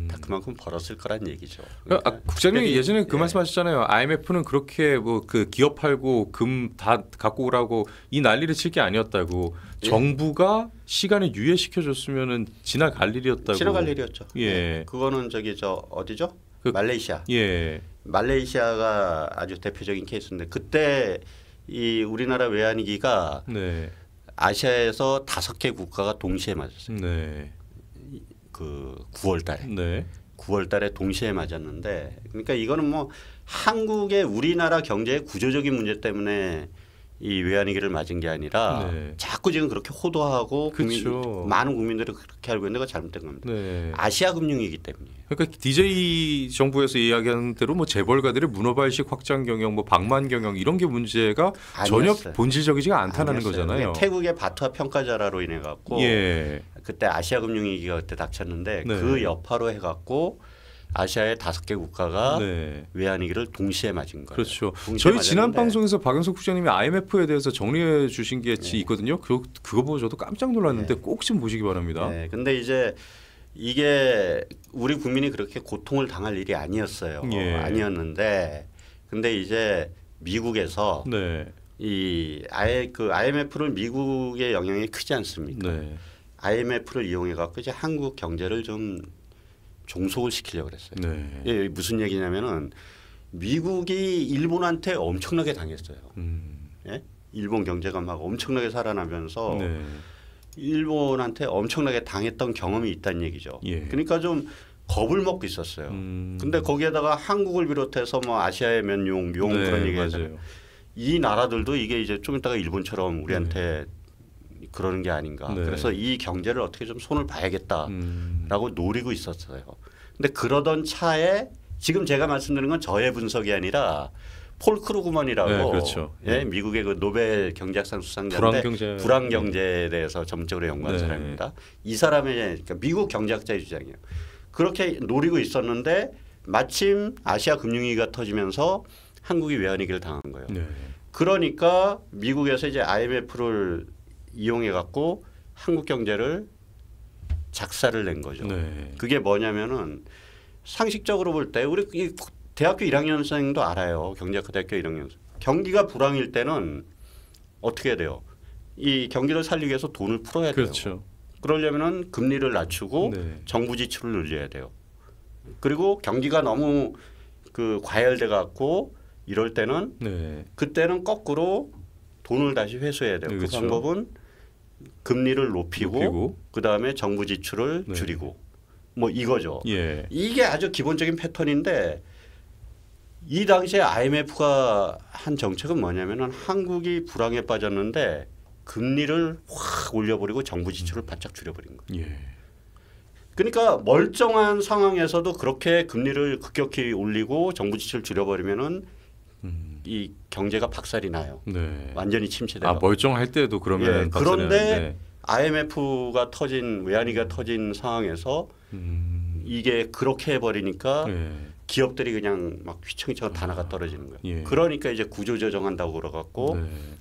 Speaker 2: 다 그만큼 벌었을 거란 얘기죠.
Speaker 1: 그러니까 국장님이 예전에 그 말씀하셨잖아요. IMF는 그렇게 뭐 그 기업 팔고 금 다 갖고 오라고 이 난리를 칠 게 아니었다고. 정부가 시간을 유예시켜줬으면은 지나갈 일이었다고.
Speaker 2: 지나갈 일이었죠. 그거는 저기 어디죠? 말레이시아. 말레이시아가 아주 대표적인 케이스인데 그때 이 우리나라 외환위기가 아시아에서 5개 국가가 동시에 맞았어요. 그 9월달에 9월달에 동시에 맞았는데 그러니까 이거는 뭐 한국의 우리나라 경제의 구조적인 문제 때문에 이 외환위기를 맞은 게 아니라 자꾸 지금 그렇게 호도하고 많은 국민들이 그렇게 알고 있는데 그거 잘못된 겁니다. 아시아 금융위기 때문이에요.
Speaker 1: 그러니까 DJ 정부에서 이야기하는 대로 뭐 재벌가들의 문어발식 확장 경영, 뭐 방만 경영 이런 게 문제가 전혀 본질적이지가 않다는 거잖아요.
Speaker 2: 태국의 바투아 평가자라로 인해 갖고 그때 아시아 금융위기가 그때 닥쳤는데 그 여파로 해갖고 아시아의 5개 국가가 외환위기를 동시에 맞은 거예요.
Speaker 1: 그렇죠. 저희 지난 방송에서 박영석 국장님이 IMF에 대해서 정리해 주신 게 있거든요. 그거 보고 저도 깜짝 놀랐는데 꼭 좀 보시기 바랍니다.
Speaker 2: 근데 이제 이게 우리 국민이 그렇게 고통을 당할 일이 아니었어요. 아니었는데 근데 이제 미국에서 이 IMF를 미국의 영향이 크지 않습니까? IMF를 이용해 갖고 이제 한국 경제를 좀 종속을 시키려고 그랬어요. 무슨 얘기냐면은 미국이 일본한테 엄청나게 당했어요. 일본 경제가 막 엄청나게 살아나면서 일본한테 엄청나게 당했던 경험이 있다는 얘기죠. 그러니까 좀 겁을 먹고 있었어요. 근데 거기에다가 한국을 비롯해서 뭐 아시아의 몇 용 그런 얘기해서 이 나라들도 이게 이제 좀 이따가 일본처럼 우리한테 그러는 게 아닌가. 그래서 이 경제를 어떻게 좀 손을 봐야겠다라고 노리고 있었어요. 근데 그러던 차에 지금 제가 말씀드리는 건 저의 분석이 아니라 폴 크루그먼이라고 미국의 그 노벨 경제학상 수상자인데 불황 경제에 대해서 전문적으로 연구한 사람입니다. 이 사람의 그러니까 미국 경제학자의 주장이에요. 그렇게 노리고 있었는데 마침 아시아 금융위기가 터지면서 한국이 외환위기를 당한 거예요. 그러니까 미국에서 이제 IMF를 이용해 갖고 한국 경제를 작사를 낸 거죠. 그게 뭐냐면은 상식적으로 볼 때 우리 이 대학교 1학년생도 알아요. 경제학과 대학교 1학년생. 경기가 불황일 때는 어떻게 해야 돼요? 이 경기를 살리기 위해서 돈을 풀어야 돼요. 그러려면은 금리를 낮추고 정부 지출을 늘려야 돼요. 그리고 경기가 너무 그 과열돼 갖고 이럴 때는 그때는 거꾸로 돈을 다시 회수해야 돼요. 그 방법은 금리를 높이고 그다음에 정부 지출을 줄이고 뭐 이거죠. 이게 아주 기본적인 패턴인데 이 당시에 IMF가 한 정책은 뭐냐면은 한국이 불황에 빠졌는데 금리를 확 올려버리고 정부 지출을 바짝 줄여버린 거예요. 그러니까 멀쩡한 상황에서도 그렇게 금리를 급격히 올리고 정부 지출을 줄여버리면은 이 경제가 박살이 나요.
Speaker 1: 네.
Speaker 2: 완전히 침체돼요.
Speaker 1: 멀쩡할 때도 그러면
Speaker 2: 예, 그런데 IMF가 터진 외환위기가 터진 상황에서 이게 그렇게 해버리니까 기업들이 그냥 막 휘청휘청 다 나가 떨어지는 거예요.
Speaker 1: 예.
Speaker 2: 그러니까 이제 구조조정한다고 그래갖고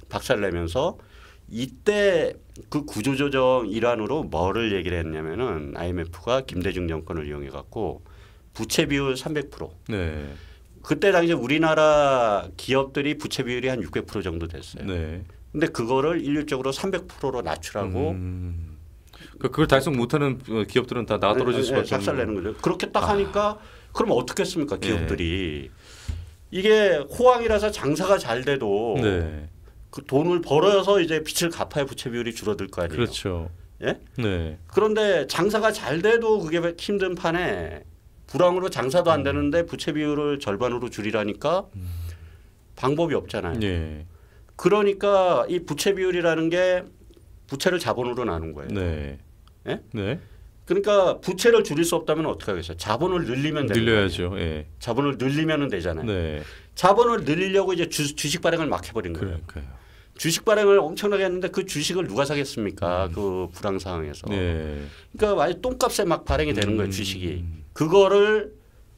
Speaker 2: 박살내면서 이때 그 구조조정 일환으로 뭐를 얘기를 했냐면은 IMF가 김대중 정권을 이용해갖고 부채 비율 300%.
Speaker 1: 네.
Speaker 2: 그때 당시 우리나라 기업들이 부채 비율이 한 600% 정도 됐어요.
Speaker 1: 네.
Speaker 2: 근데 그거를 일률적으로 300%로 낮추라고.
Speaker 1: 그걸 달성 못하는 기업들은 다 나가 떨어질 수밖에 없는.
Speaker 2: 박살내는 거죠. 그렇게 딱 하니까 그럼 어떻게 했습니까 기업들이. 이게 호황이라서 장사가 잘 돼도 그 돈을 벌어서 이제 빚을 갚아야 부채 비율이 줄어들 거 아니에요.
Speaker 1: 그렇죠.
Speaker 2: 예? 네. 그런데 장사가 잘 돼도 그게 힘든 판에 불황으로 장사도 안 되는데 부채 비율을 절반으로 줄이라니까 방법이 없잖아요.
Speaker 1: 예.
Speaker 2: 그러니까 이 부채 비율이라는 게 부채를 자본으로 나눈 거예요.
Speaker 1: 네.
Speaker 2: 예?
Speaker 1: 네.
Speaker 2: 그러니까 부채를 줄일 수 없다면 어떻게 하겠어요? 자본을 늘리면 되는
Speaker 1: 늘려야죠. 예.
Speaker 2: 자본을 늘리면 되잖아요.
Speaker 1: 네.
Speaker 2: 자본을 늘리려고 이제 주식 발행을 막 해버린 거예요.
Speaker 1: 그러니까요.
Speaker 2: 주식 발행을 엄청나게 했는데 그 주식을 누가 사겠습니까? 그 불황 상황에서.
Speaker 1: 네.
Speaker 2: 그러니까 아주 똥값에 막 발행이 되는 거예요. 주식이. 그거를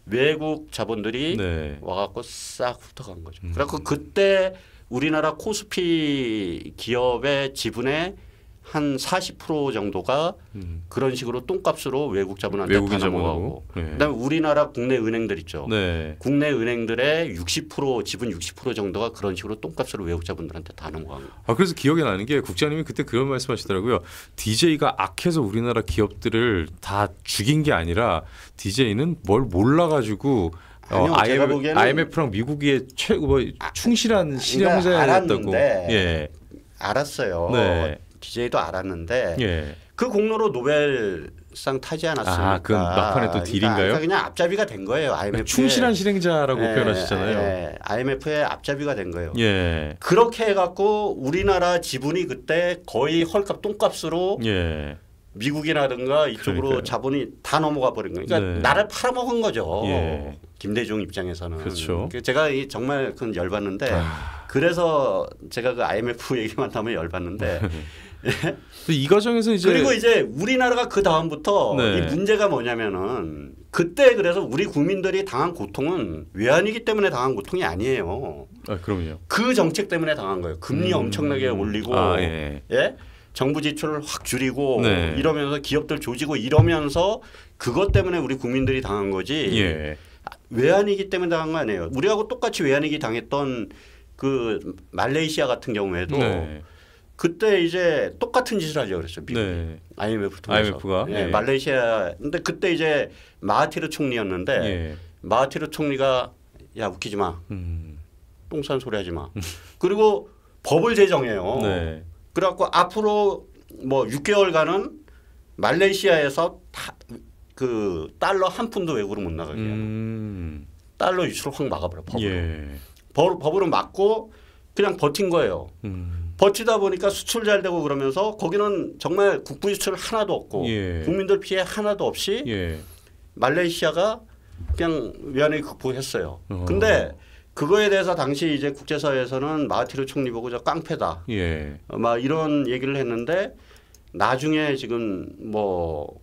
Speaker 2: 외국 자본들이 와갖고 싹 훑어간 거죠. 그래서 그때 우리나라 코스피 기업의 지분의 한 40% 정도가 그런 식으로 똥값으로 외국 자본한테 다 넘어가고 그다음에 우리나라 국내 은행들 있죠. 국내 은행들의 60% 지분 60% 정도가 그런 식으로 똥값으로 외국 자본들한테 다 넘어간 거예요.
Speaker 1: 그래서 기억이 나는 게 국장님이 그때 그런 말씀하시더라고요. DJ가 악해서 우리나라 기업들을 다 죽인 게 아니라 DJ는 뭘 몰라가지고 IMF랑 미국의 최고 충실한 실형자였다고.
Speaker 2: 예. 알았어요. 네. DJ도 알았는데 그 공로로 노벨상 타지 않았습니까?
Speaker 1: 그 막판에 또 딜인가요?
Speaker 2: 그러니까 그냥 앞잡이가 된 거예요. IMF
Speaker 1: 충실한 실행자라고 표현하시잖아요.
Speaker 2: IMF의 앞잡이가 된 거예요.
Speaker 1: 예.
Speaker 2: 그렇게 해갖고 우리나라 지분이 그때 거의 헐값 똥값으로 미국이라든가 이쪽으로 자본이 다 넘어가 버린 거예요. 그러니까 나를 팔아먹은 거죠. 김대중 입장에서는.
Speaker 1: 그렇죠.
Speaker 2: 제가 정말 그건 열받는데 그래서 제가 그 IMF 얘기만 하면 열받는데
Speaker 1: 이 과정에서 이제
Speaker 2: 그리고 이제 우리나라가 그 다음부터 이 문제가 뭐냐면은 그때 그래서 우리 국민들이 당한 고통은 외환위기 때문에 당한 고통이 아니에요.
Speaker 1: 그럼요.
Speaker 2: 그 정책 때문에 당한 거예요. 금리 엄청나게 올리고 정부 지출을 확 줄이고 이러면서 기업들 조지고 이러면서 그것 때문에 우리 국민들이 당한 거지. 외환위기 때문에 당한 거 아니에요. 우리하고 똑같이 외환위기 당했던 그 말레이시아 같은 경우에도 그때 이제 똑같은 짓을 하려고 그랬어요. 미국이. IMF 통해서.
Speaker 1: IMF가
Speaker 2: 말레이시아 근데 그때 이제 마하티르 총리였는데 마하티르 총리가 야 웃기지 마. 똥싼 소리 하지 마. 그리고 법을 제정해요. 그래갖고 앞으로 뭐 6개월간은 말레이시아에서 그 달러 한 푼도 외국으로 못 나가게 해요. 달러 유출을 확 막아버려 법으로. 법으로 막고 그냥 버틴 거예요. 버티다 보니까 수출 잘 되고 그러면서 거기는 정말 국부 유출 하나도 없고 국민들 피해 하나도 없이 말레이시아가 그냥 외환위기 극복했어요. 근데 그거에 대해서 당시 이제 국제사회에서는 마하티르 총리 보고 저 깡패다. 막 이런 얘기를 했는데 나중에 지금 뭐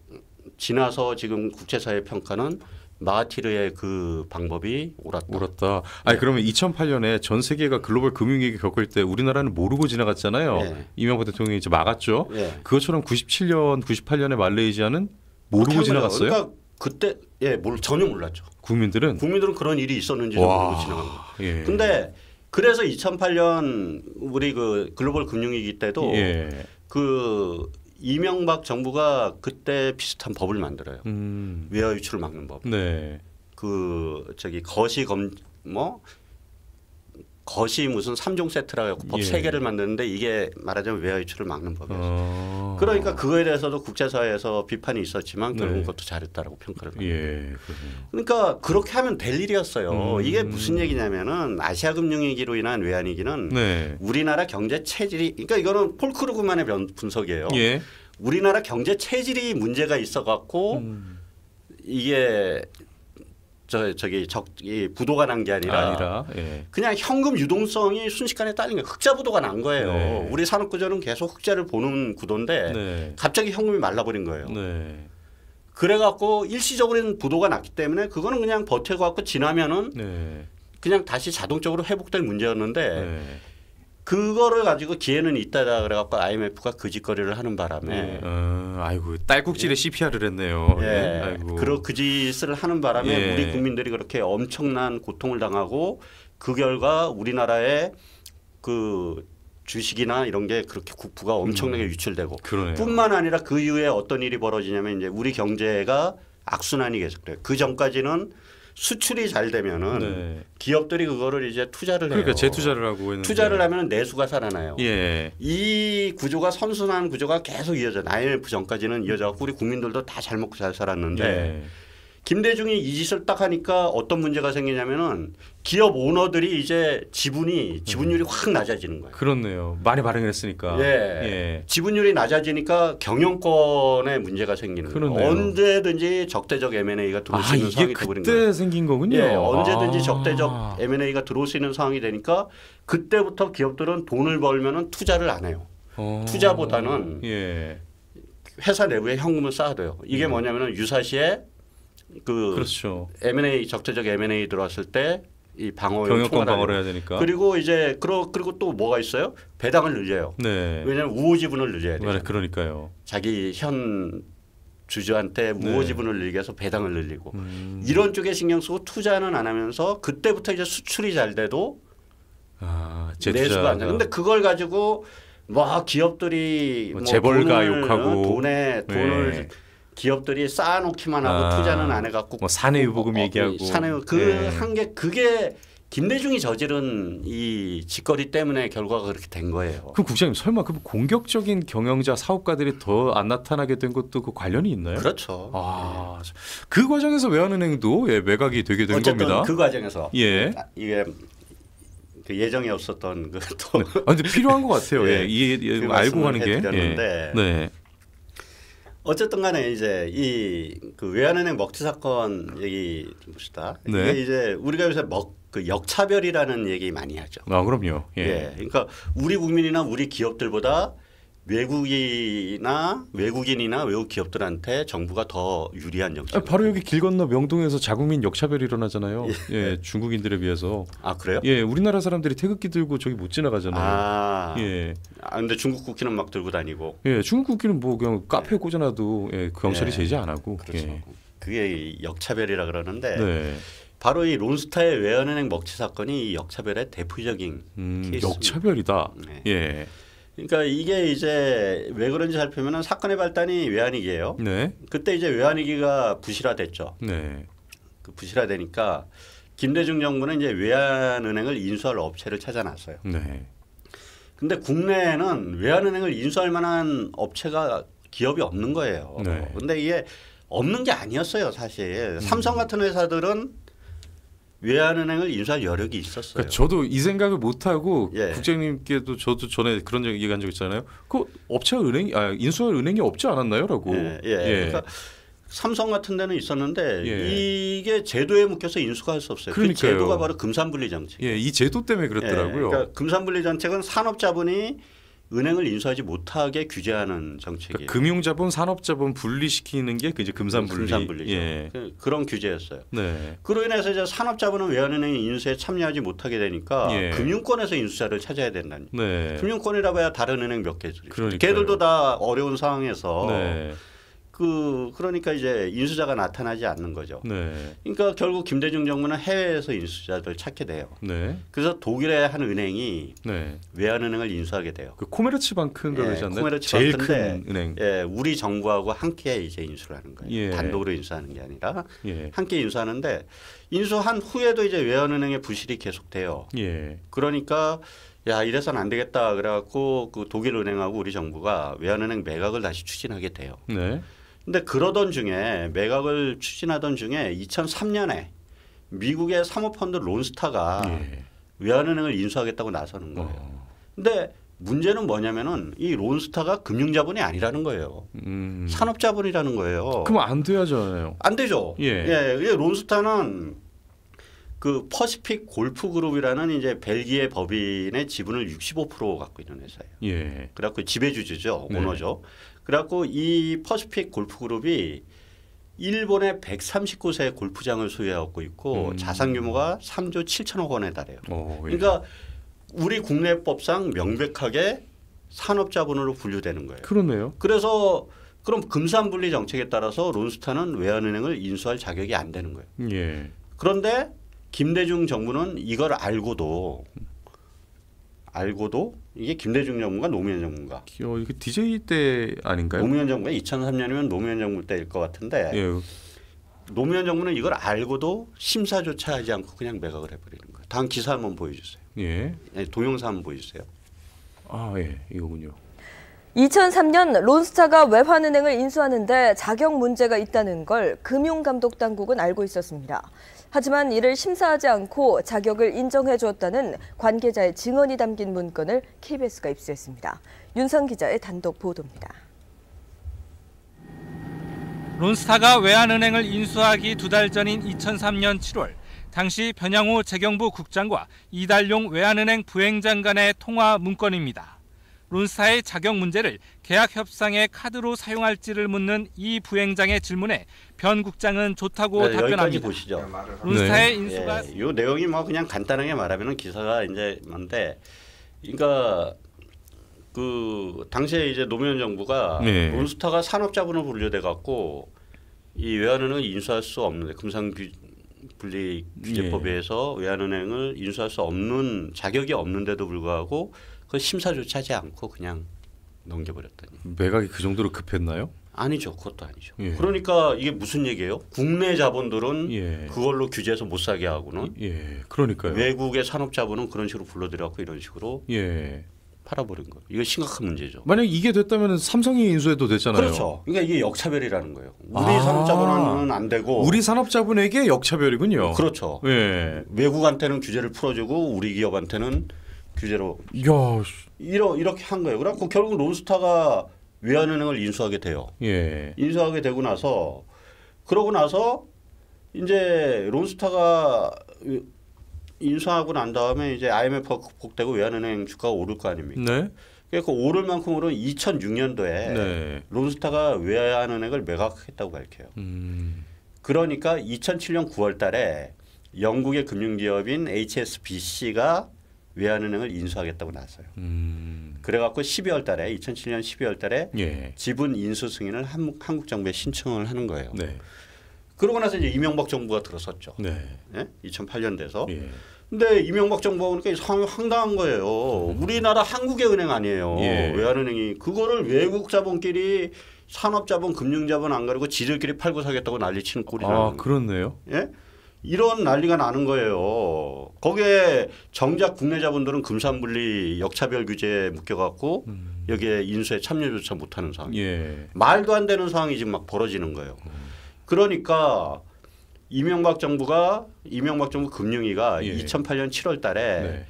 Speaker 2: 지나서 지금 국제사회 평가는 마하티르의 그 방법이 옳았다.
Speaker 1: 아니 그러면 2008년에 전 세계가 글로벌 금융위기 겪을 때 우리나라는 모르고 지나갔잖아요. 이명박 대통령이 이제 막았죠. 그것처럼 97년, 98년에 말레이시아는 모르고 지나갔어요.
Speaker 2: 그러니까 그때 전혀 몰랐죠.
Speaker 1: 국민들은
Speaker 2: 그런 일이 있었는지 모르고 지나간 거예요. 근데 그래서 2008년 우리 그 글로벌 금융위기 때도 그 이명박 정부가 그때 비슷한 법을 만들어요. 외화 유출을 막는 법. 그 저기 거시 무슨 3종 세트라고 해서 법 3개를 만드는데 이게 말하자면 외화 유출을 막는 법이었어요. 그러니까 그거에 대해서도 국제사회에서 비판이 있었지만 결국 그것도 잘했다라고 평가를 받는 그러니까 그렇게 하면 될 일이었어요. 이게 무슨 얘기냐면은 아시아 금융위기로 인한 외환위기는 우리나라 경제 체질이 그러니까 이거는 폴 크루그만의 분석이에요. 우리나라 경제 체질이 문제가 있어 갖고 이게 이 부도가 난 게 아니라
Speaker 1: 예.
Speaker 2: 그냥 현금 유동성이 순식간에 딸린 거예요. 흑자 부도가 난 거예요.
Speaker 1: 네.
Speaker 2: 우리 산업구조는 계속 흑자를 보는 구도인데
Speaker 1: 네.
Speaker 2: 갑자기 현금이 말라버린 거예요.
Speaker 1: 네.
Speaker 2: 그래갖고 일시적으로는 부도가 났기 때문에 그거는 그냥 버텨갖고 지나면은
Speaker 1: 네.
Speaker 2: 그냥 다시 자동적으로 회복될 문제였는데
Speaker 1: 네.
Speaker 2: 그거를 가지고 기회는 있다다 그래갖고 IMF가 그 짓거리를 하는 바람에
Speaker 1: 네. 아이고 딸꾹질에 CPR을 했네요.
Speaker 2: 예.
Speaker 1: 아이고.
Speaker 2: 그리고 그 짓을 하는 바람에
Speaker 1: 예.
Speaker 2: 우리 국민들이 그렇게 엄청난 고통을 당하고 그 결과 우리나라의 그 주식이나 이런 게 그렇게 국부가 엄청나게 유출되고
Speaker 1: 그러네요.
Speaker 2: 뿐만 아니라 그 이후에 어떤 일이 벌어지냐면 이제 우리 경제가 악순환이 계속돼요. 그 전까지는 수출이 잘 되면은
Speaker 1: 네.
Speaker 2: 기업들이 그거를 이제 투자를 해요.
Speaker 1: 그러니까 재투자를 하고 했는데
Speaker 2: 투자를 하면 내수가 살아나요.
Speaker 1: 예.
Speaker 2: 이 구조가 선순환 구조가 계속 이어져. IMF 전까지는 이어져갖고 우리 국민들도 다 잘 먹고 잘 살았는데
Speaker 1: 예.
Speaker 2: 김대중이 이 짓을 딱 하니까 어떤 문제가 생기냐면은 기업 오너들이 이제 지분율이 확 낮아지는 거예요.
Speaker 1: 그렇네요. 많이 발행을 했으니까.
Speaker 2: 예.
Speaker 1: 예.
Speaker 2: 지분율이 낮아지니까 경영권에 문제가 생기는 거예요. 언제든지 적대적 M&A가 들어올 수 있는 상황이 되버린 거예요.
Speaker 1: 그때 생긴 거군요.
Speaker 2: 예, 언제든지 적대적 M&A가 들어올 수 있는 상황이 되니까 그때부터 기업들은 돈을 벌면은 투자를 안 해요. 투자보다는
Speaker 1: 예.
Speaker 2: 회사 내부에 현금을 쌓아둬요. 이게 뭐냐면은 유사시에
Speaker 1: 그렇죠.
Speaker 2: M&A 적대적 M&A 들어왔을 때 이
Speaker 1: 경영권 방어를 해야 되니까.
Speaker 2: 그리고 이제 그리고 또 뭐가 있어요? 배당을 늘려요.
Speaker 1: 네.
Speaker 2: 왜냐하면 우호 지분을 늘려야 돼요.
Speaker 1: 그러니까요.
Speaker 2: 자기 현 주주한테 우호 지분을 늘리게 해서 배당을 늘리고 이런 쪽에 신경 쓰고 투자는 안 하면서 그때부터 이제 수출이 잘 돼도 내수가 안 돼. 근데 그걸 가지고 뭐 기업들이 뭐
Speaker 1: 재벌가 욕하고
Speaker 2: 돈을 기업들이 쌓아놓기만 하고 투자는 안 해갖고
Speaker 1: 뭐 사내유보금 얘기하고
Speaker 2: 그게 김대중이 저지른 이 짓거리 때문에 결과가 그렇게 된 거예요.
Speaker 1: 그럼 국장님 설마 그 공격적인 경영자 사업가들이 더 안 나타나게 된 것도 그 관련이 있나요?
Speaker 2: 그렇죠.
Speaker 1: 그 과정에서 외환은행도 매각이 되게 된
Speaker 2: 어쨌든
Speaker 1: 겁니다.
Speaker 2: 그 과정에서
Speaker 1: 이게
Speaker 2: 그 예정에 없었던 그또
Speaker 1: 근데 필요한 것 같아요. 그 알고 가는 게.
Speaker 2: 네. 어쨌든 간에 이제 그 외환은행 먹튀 사건 얘기 좀 봅시다.
Speaker 1: 네.
Speaker 2: 이게 이제 우리가 요새 그 역차별이라는 얘기 많이 하죠.
Speaker 1: 그럼요.
Speaker 2: 예. 그러니까 우리 국민이나 우리 기업들보다 외국인이나 외국 기업들한테 정부가 더 유리한 정책.
Speaker 1: 바로 여기 길 건너 명동에서 자국민 역차별이 일어나잖아요. 예, 중국인들에 비해서.
Speaker 2: 그래요?
Speaker 1: 예, 우리나라 사람들이 태극기 들고 저기 못 지나가잖아요.
Speaker 2: 근데 중국 국기는 막 들고 다니고.
Speaker 1: 예, 중국 국기는 뭐 그냥 카페에 꽂아놔도 경찰이 제재 안 하고.
Speaker 2: 그렇죠. 그게 역차별이라 그러는데. 바로 이 론스타의 외환은행 먹튀 사건이 이 역차별의 대표적인 케이스입니다.
Speaker 1: 역차별이다. 예.
Speaker 2: 그러니까 이게 이제 왜 그런지 살펴보면 사건의 발단이 외환위기예요. 그때 이제 외환위기가 부실화됐죠. 그 부실화되니까 김대중 정부는 이제 외환은행을 인수할 업체를 찾아놨어요. 근데 국내에는 외환은행을 인수할 만한 기업이 없는 거예요. 근데 이게 없는 게 아니었어요, 사실. 삼성 같은 회사들은 외환은행을 인수할 여력이 있었어요.
Speaker 1: 그러니까 저도 이 생각을 못 하고 국장님께도 저도 전에 그런 얘기한 적 있잖아요. 그 업체가 인수할 은행이 없지 않았나요?라고.
Speaker 2: 그러니까 삼성 같은 데는 있었는데 이게 제도에 묶여서 인수가 할 수 없어요.
Speaker 1: 그러니까요.
Speaker 2: 그 제도가 바로 금산분리 정책.
Speaker 1: 이 제도 때문에 그랬더라고요.
Speaker 2: 그러니까 금산분리 정책은 산업자본이 은행을 인수하지 못하게 규제하는 정책이에요.
Speaker 1: 그러니까 금융자본, 산업자본 분리시키는 게 이제 금산분리죠.
Speaker 2: 그런 규제였어요. 그로 인해서 이제 산업자본은 외환은행 인수에 참여하지 못하게 되니까 금융권에서 인수자를 찾아야 된다니. 금융권이라 봐야 다른 은행 몇 개들이. 걔들도 다 어려운 상황에서 그러니까 이제 인수자가 나타나지 않는 거죠. 그러니까 결국 김대중 정부는 해외에서 인수자들 찾게 돼요. 그래서 독일의 한 은행이 외환은행을 인수하게 돼요.
Speaker 1: 그 코메르츠방크인가 그러지 않나요? 제일 큰 은행.
Speaker 2: 우리 정부하고 함께 이제 인수를 하는 거예요. 단독으로 인수하는 게 아니라 함께 인수하는데 인수한 후에도 이제 외환은행의 부실이 계속돼요. 그러니까 이래서는 안 되겠다 그래갖고 그 독일 은행하고 우리 정부가 외환은행 매각을 다시 추진하게 돼요. 근데 그러던 중에 매각을 추진하던 중에 2003년에 미국의 사모펀드 론스타가 외환은행을 인수하겠다고 나서는 거예요. 근데 문제는 뭐냐면은 이 론스타가 금융자본이 아니라는 거예요. 산업자본이라는 거예요.
Speaker 1: 그럼 안 돼야잖아요.
Speaker 2: 안 되죠.
Speaker 1: 예.
Speaker 2: 론스타는 그 퍼시픽 골프 그룹이라는 이제 벨기에 법인의 지분을 65% 갖고 있는 회사예요.
Speaker 1: 예.
Speaker 2: 그래갖고 지배주주죠,
Speaker 1: 네.
Speaker 2: 오너죠. 그래갖고 이 퍼시픽 골프 그룹이 일본의 139세 골프장을 소유하고 있고 자산 규모가 3조 7천억 원에 달해요.
Speaker 1: 예.
Speaker 2: 그러니까 우리 국내법상 명백하게 산업자본으로 분류되는 거예요.
Speaker 1: 그러네요.
Speaker 2: 그래서 그럼 금산분리 정책에 따라서 론스타는 외환은행을 인수할 자격이 안 되는 거예요.
Speaker 1: 예.
Speaker 2: 그런데 김대중 정부는 이걸 알고도 이게 김대중 정부가 노무현 정부인가?
Speaker 1: 이거 DJ 때 아닌가요?
Speaker 2: 노무현 정부가 2003년이면 노무현 정부 때일 것 같은데
Speaker 1: 예.
Speaker 2: 노무현 정부는 이걸 알고도 심사조차 하지 않고 그냥 매각을 해버리는 거예요. 다음 기사 한번 보여주세요.
Speaker 1: 예.
Speaker 2: 동영상 한번 보여주세요.
Speaker 1: 예. 이거군요.
Speaker 3: 2003년 론스타가 외환은행을 인수하는데 자격 문제가 있다는 걸 금융감독당국은 알고 있었습니다. 하지만 이를 심사하지 않고 자격을 인정해 주었다는 관계자의 증언이 담긴 문건을 KBS가 입수했습니다. 윤성 기자의 단독 보도입니다.
Speaker 4: 론스타가 외환은행을 인수하기 2달 전인 2003년 7월 당시 변양호 재경부 국장과 이달용 외환은행 부행장 간의 통화 문건입니다. 론스타의 자격 문제를 계약 협상의 카드로 사용할지를 묻는 이 부행장의 질문에 변 국장은 좋다고 답변합니다.
Speaker 2: 여기까지 보시죠.
Speaker 4: 론스타의 인수가
Speaker 2: 이 내용이 뭐 그냥 간단하게 말하면 기사가 이제 뭔데, 그러니까 그 당시에 이제 노무현 정부가 론스타가 산업자본으로 분류돼 갖고 이 외환은행을 인수할 수 없는데 금산분리 규제법에 의해서 외환은행을 인수할 수 없는 자격이 없는데도 불구하고 그 심사조차 하지 않고 그냥 넘겨버렸더니.
Speaker 1: 매각이 그 정도로 급했나요?
Speaker 2: 아니죠. 그것도 아니죠. 그러니까 이게 무슨 얘기예요? 국내 자본들은 그걸로 규제해서 못 사게 하고는
Speaker 1: 그러니까요.
Speaker 2: 외국의 산업자본은 그런 식으로 불러들여갖고 이런 식으로 팔아버린 거예요. 이거 심각한 문제죠.
Speaker 1: 만약 이게 됐다면 삼성이 인수해도 됐잖아요.
Speaker 2: 그렇죠. 그러니까 이게 역차별이라는 거예요. 우리 산업자본은 안 되고
Speaker 1: 우리 산업자본에게 역차별이군요.
Speaker 2: 그렇죠. 외국한테는 규제를 풀어주고 우리 기업한테는 규제로 이렇게 한 거예요. 그래갖고 결국 론스타가 외환은행을 인수하게 돼요. 인수하게 되고 나서 그러고 나서 이제 론스타가 인수하고 난 다음에 이제 IMF가 극복되고 외환은행 주가가 오를 거 아닙니까?
Speaker 1: 네.
Speaker 2: 그러니까 오를 만큼으로는 2006년도에 론스타가 외환은행을 매각했다고 밝혀요. 그러니까 2007년 9월달에 영국의 금융기업인 HSBC가 외환은행을 인수하겠다고 나서요. 그래갖고 12월달에 2007년 12월달에 지분 인수 승인을 한국 정부에 신청을 하는 거예요. 그러고 나서 이제 이명박 정부가 들어섰죠. 2008년 돼서. 근데 이명박 정부가 보니까 상황이 황당한 거예요. 우리나라 한국의 은행 아니에요. 외환은행이 그거를 외국 자본끼리 산업자본, 금융자본 안 가리고 지들끼리 팔고 사겠다고 난리치는 꼴이잖아요.
Speaker 1: 그렇네요.
Speaker 2: 이런 난리가 나는 거예요. 거기에 정작 국내 자본들은 금산분리 역차별 규제에 묶여갖고 여기에 인수에 참여조차 못하는 상황. 말도 안 되는 상황이 지금 막 벌어지는 거예요. 그러니까 이명박 정부 금융위가 2008년 7월달에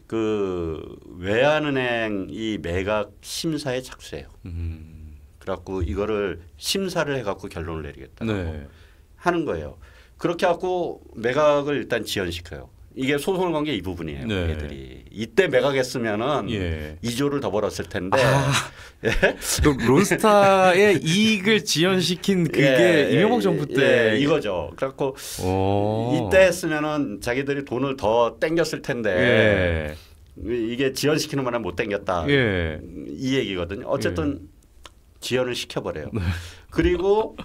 Speaker 2: 그 외환은행 이 매각 심사에 착수해요. 그래갖고 이거를 심사를 해갖고 결론을 내리겠다고 하는 거예요. 그렇게 하고 매각을 일단 지연시켜요. 이게 소송을 건 게 이 부분이에요. 얘들이 이때 매각했으면은 2조를 더 벌었을 텐데
Speaker 1: 론스타의 이익을 지연시킨 그게 이명박 정부 때
Speaker 2: 이거죠. 그래갖고 이때 했으면은 자기들이 돈을 더 땡겼을 텐데 이게 지연시키는 만한 못 땡겼다 이 얘기거든요. 어쨌든 지연을 시켜버려요. 그리고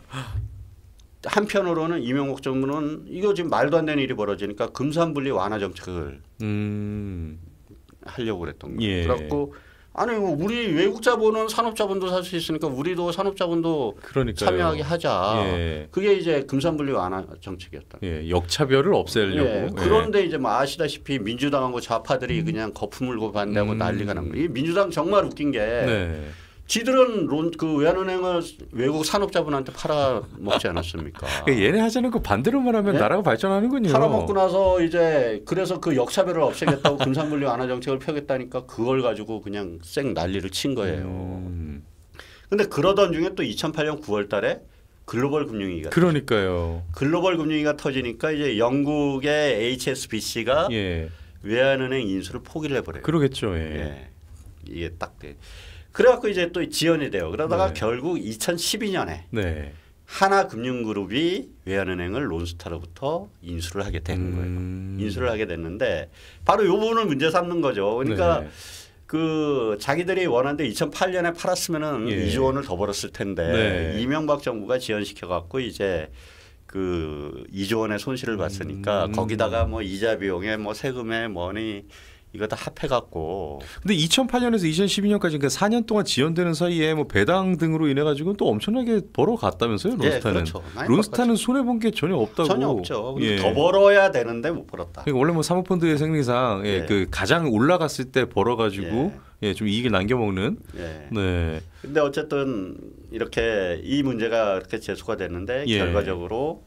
Speaker 2: 한편으로는 이명박 정부는 이거 지금 말도 안 되는 일이 벌어지니까 금산분리 완화 정책을 하려고 그랬던 거예요. 그래갖고 아니 우리 외국 자본은 산업 자본도 살 수 있으니까 우리도 산업 자본도 참여하게 하자. 그게 이제 금산분리 완화 정책이었다.
Speaker 1: 역차별을 없애려고.
Speaker 2: 그런데 이제 뭐 아시다시피 민주당하고 좌파들이 그냥 거품 물고 반대하고 난리가 난 거예요. 이 민주당 정말 웃긴 게 지들은 그 외환은행을 외국 산업자분한테 팔아 먹지 않았습니까?
Speaker 1: 얘네 하자는 거 반대로만 하면 네? 나라가 발전하는군요.
Speaker 2: 팔아 먹고 나서 이제 그래서 그 역차별을 없애겠다고 금산분리 완화 정책을 펴겠다니까 그걸 가지고 그냥 쌩 난리를 친 거예요. 근데 그러던 중에 또 2008년 9월달에 글로벌 금융위기가
Speaker 1: 그러니까요.
Speaker 2: 글로벌 금융위기가 터지니까 이제 영국의 HSBC가 예. 외환은행 인수를 포기를 해버려요.
Speaker 1: 그러겠죠. 예.
Speaker 2: 예. 이게 딱 돼. 그래갖고 이제 또 지연이 돼요. 그러다가 네. 결국 2012년에 네. 하나금융그룹이 외환은행을 론스타로부터 인수를 하게 된 거예요. 인수를 하게 됐는데 바로 이 부분을 문제 삼는 거죠. 그러니까 네. 그 자기들이 원하는데 2008년에 팔았으면은 예. 2조 원을 더 벌었을 텐데 네. 이명박 정부가 지연시켜 갖고 이제 그 2조 원의 손실을 봤으니까 거기다가 뭐 이자 비용에 뭐 세금에 뭐니 이거 다 합해갖고.
Speaker 1: 근데 2008년에서 2012년까지 그러니까 4년 동안 지연되는 사이에 뭐 배당 등으로 인해 가지고 또 엄청나게 벌어갔다면서요, 론스타는. 예, 그렇죠. 론스타는 손해 본 게 전혀 없다고.
Speaker 2: 전혀 없죠. 예. 더 벌어야 되는데 못 벌었다.
Speaker 1: 그러니까 원래 뭐 사모펀드의 생리상 예. 그 가장 올라갔을 때 벌어가지고 예. 좀 이익을 남겨먹는.
Speaker 2: 예.
Speaker 1: 네.
Speaker 2: 근데 어쨌든 이렇게 이 문제가 이렇게 제소가 됐는데 결과적으로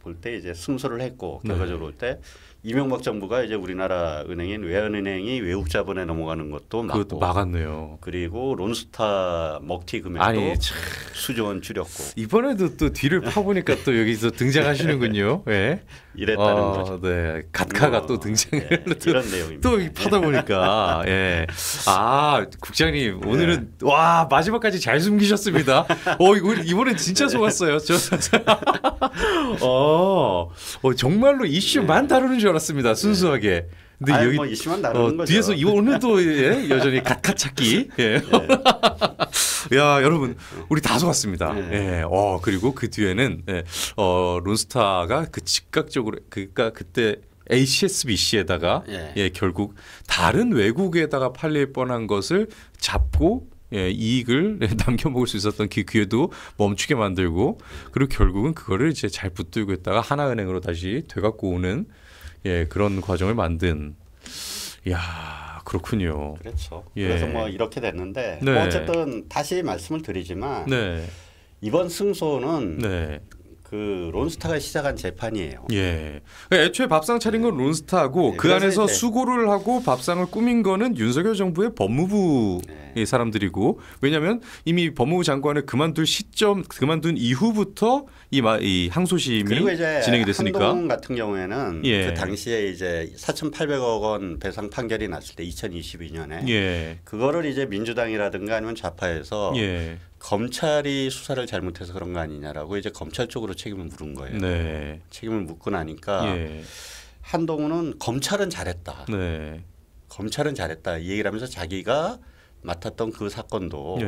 Speaker 2: 볼 때 이제 승소를 했고 결과적으로 볼 때. 이명박 정부가 이제 우리나라 은행인 외환은행이 외국 자본에 넘어가는 것도 막고
Speaker 1: 그것도 막았네요.
Speaker 2: 그리고 론스타 먹튀 금액도 수조 원 줄였고
Speaker 1: 이번에도 또 뒤를 파보니까 또 여기서 등장하시는군요. 네.
Speaker 2: 이랬다는 거죠.
Speaker 1: 네, 갓카가 또 등장을
Speaker 2: 이런 내용입니다.
Speaker 1: 또 파다 보니까 예. 아 국장님 오늘은 와 마지막까지 잘 숨기셨습니다. 이번엔 진짜 속았어요. 정말로 이슈만 다루는 줄 알았습니다. 순수하게.
Speaker 2: 근데 여기 뭐 이슈만 다루는 거죠.
Speaker 1: 뒤에서 오늘도 예, 여전히 갓카 찾기. 예. 야 여러분 우리 다 속았습니다. 예. 그리고 그 뒤에는 론스타가 그 즉각적으로 그러니까 그때 HSBC에다가 예, 결국 다른 외국에다가 팔릴 뻔한 것을 잡고 예, 이익을 남겨 먹을 수 있었던 그 기회도 멈추게 만들고 그리고 결국은 그거를 이제 잘 붙들고 있다가 하나은행으로 다시 되갖고 오는 예, 그런 과정을 만든. 이야 그렇군요.
Speaker 2: 그렇죠. 그래서 뭐 이렇게 됐는데 뭐 어쨌든 다시 말씀을 드리지만 이번 승소는 그 론스타가 시작한 재판이에요.
Speaker 1: 예. 애초에 밥상 차린 건 론스타고 그 안에서 수고를 하고 밥상을 꾸민 거는 윤석열 정부의 법무부 사람들이고 왜냐하면 이미 법무부 장관을 그만둔 이후부터 이 항소심이 진행이 됐으니까.
Speaker 2: 한동훈 같은 경우에는 그 당시에 이제 4,800억 원 배상 판결이 났을 때 2022년에 그거를 이제 민주당이라든가 아니면 좌파에서 검찰이 수사를 잘못해서 그런 거 아니냐라고 이제 검찰 쪽으로 책임을 물은 거예요.
Speaker 1: 네.
Speaker 2: 책임을 묻고 나니까 한동훈은 검찰은 잘했다. 검찰은 잘했다. 이 얘기를 하면서 자기가 맡았던 그 사건도